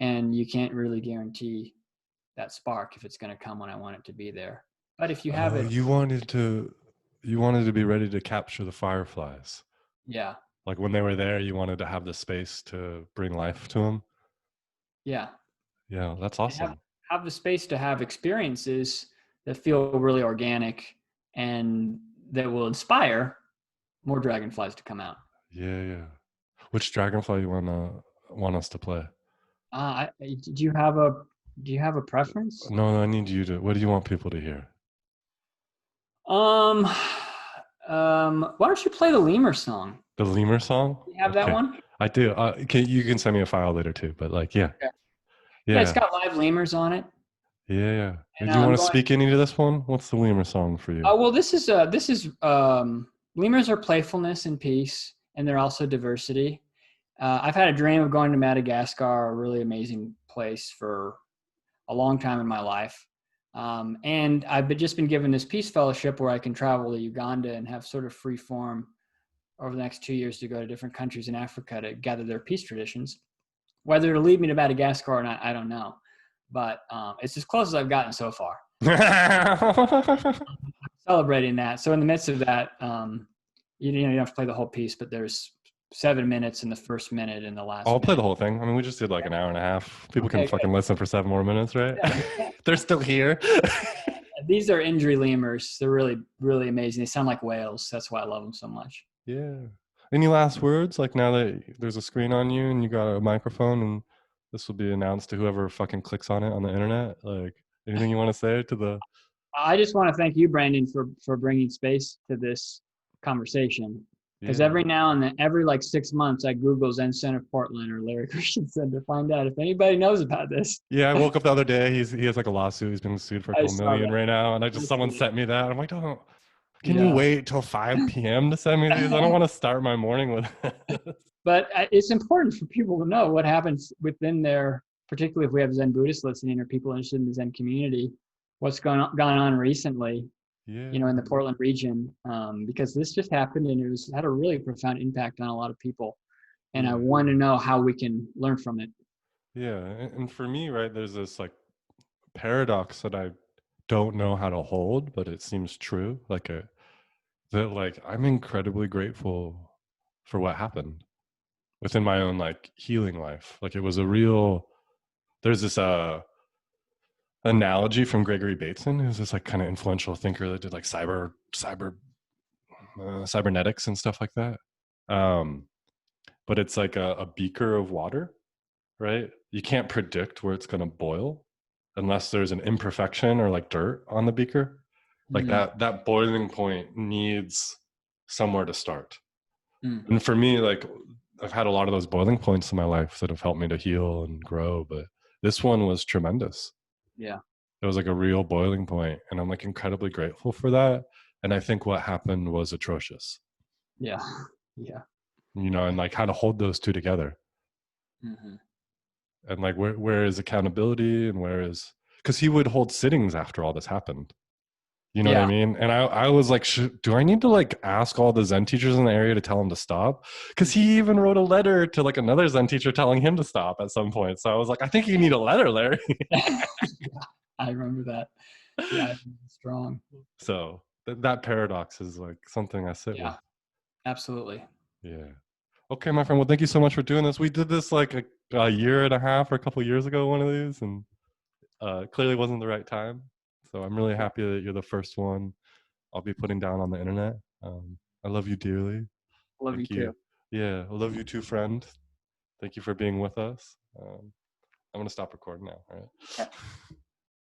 And you can't really guarantee that spark if it's going to come when I want it to be there. But if you have Oh, it, you wanted to be ready to capture the fireflies. yeah, Like when they were there, you wanted to have the space to bring life to them. yeah, Yeah, that's and awesome. have the space to have experiences that feel really organic and that will inspire more dragonflies to come out. Yeah, yeah. Which dragonfly you want us to play? Do you have a preference? No, I need you to. What do you want people to hear? Um, why don't you play the Lemur Song? The Lemur Song? You have that Okay, one? I do. You can send me a file later too. But like, yeah, Okay. Yeah, it's yeah, got live lemurs on it. yeah, yeah. And Do you I'm want to going. speak any to this one? What's the Lemur Song for you? Oh well, this is lemurs are playfulness and peace, and they're also diversity. I've had a dream of going to Madagascar, a really amazing place, for a long time in my life. And just been given this peace fellowship where I can travel to Uganda and have sort of free form over the next 2 years to go to different countries in Africa to gather their peace traditions. Whether it'll lead me to Madagascar or not, I don't know. But it's as close as I've gotten so far. Celebrating that. So in the midst of that, you don't have to play the whole piece, but there's 7 minutes in the first minute and the last I'll play minute. the whole thing. I mean, we just did like an hour and a half. People can Okay, fucking good. listen for 7 more minutes, right? Yeah. They're still here. These are injury lemurs. They're really, really amazing. They sound like whales. That's why I love them so much. Yeah. Any last words? Like now that there's a screen on you and you got a microphone and this will be announced to whoever fucking clicks on it on the internet. Like anything you want to say to the? I just want to thank you, Brandon, for bringing space to this conversation. Because Yeah. every now and then, every like 6 months, I Google Zen Center of Portland or Larry Christensen to find out if anybody knows about this. Yeah, I woke up the other day. He has like a lawsuit. He's been sued for a I couple saw million that. right now, and I someone see sent me that. I'm like, don't. Can you Yeah. wait till 5 p.m. to send me these? I don't want to start my morning with this. But it's important for people to know what happens within their, particularly if we have Zen Buddhists listening or people interested in the Zen community, what's gone on recently, Yeah. in the Portland region, because this just happened and had a really profound impact on a lot of people. And I Yeah. want to know how we can learn from it. Yeah. And for me, right, there's this like paradox that I don't know how to hold, but it seems true. That like I'm incredibly grateful for what happened within my own like healing life. Like it was a real. There's this analogy from Gregory Bateson, who's this like kind of influential thinker that did like cybernetics and stuff like that. Um, but it's like a beaker of water, right? You can't predict where it's going to boil unless there's an imperfection or like dirt on the beaker. Like Mm. that boiling point needs somewhere to start. Mm. And for me, like I've had a lot of those boiling points in my life that have helped me to heal and grow, but this one was tremendous. Yeah. It was like a real boiling point, and I'm like incredibly grateful for that. And I think what happened was atrocious. Yeah. Yeah. And like how to hold those two together. Mm-hmm. And like where is accountability and where is, because he would hold sittings after all this happened. You know what I Yeah. mean? And I was like, do I need to like ask all the Zen teachers in the area to tell him to stop? Because he even wrote a letter to like another Zen teacher telling him to stop at some point. So I was like, I think you need a letter, Larry. Yeah. I remember that. Yeah. Strong. So that paradox is like something I sit with. Yeah. Absolutely. Yeah. Okay, my friend. Well, thank you so much for doing this. We did this like a year and a half or a couple years ago, one of these, and clearly wasn't the right time. So I'm really happy that you're the first one I'll be putting down on the internet. I love you dearly. Love you Thank you. too. Yeah, I love you too, friend. Thank you for being with us. I'm going to stop recording now. All right.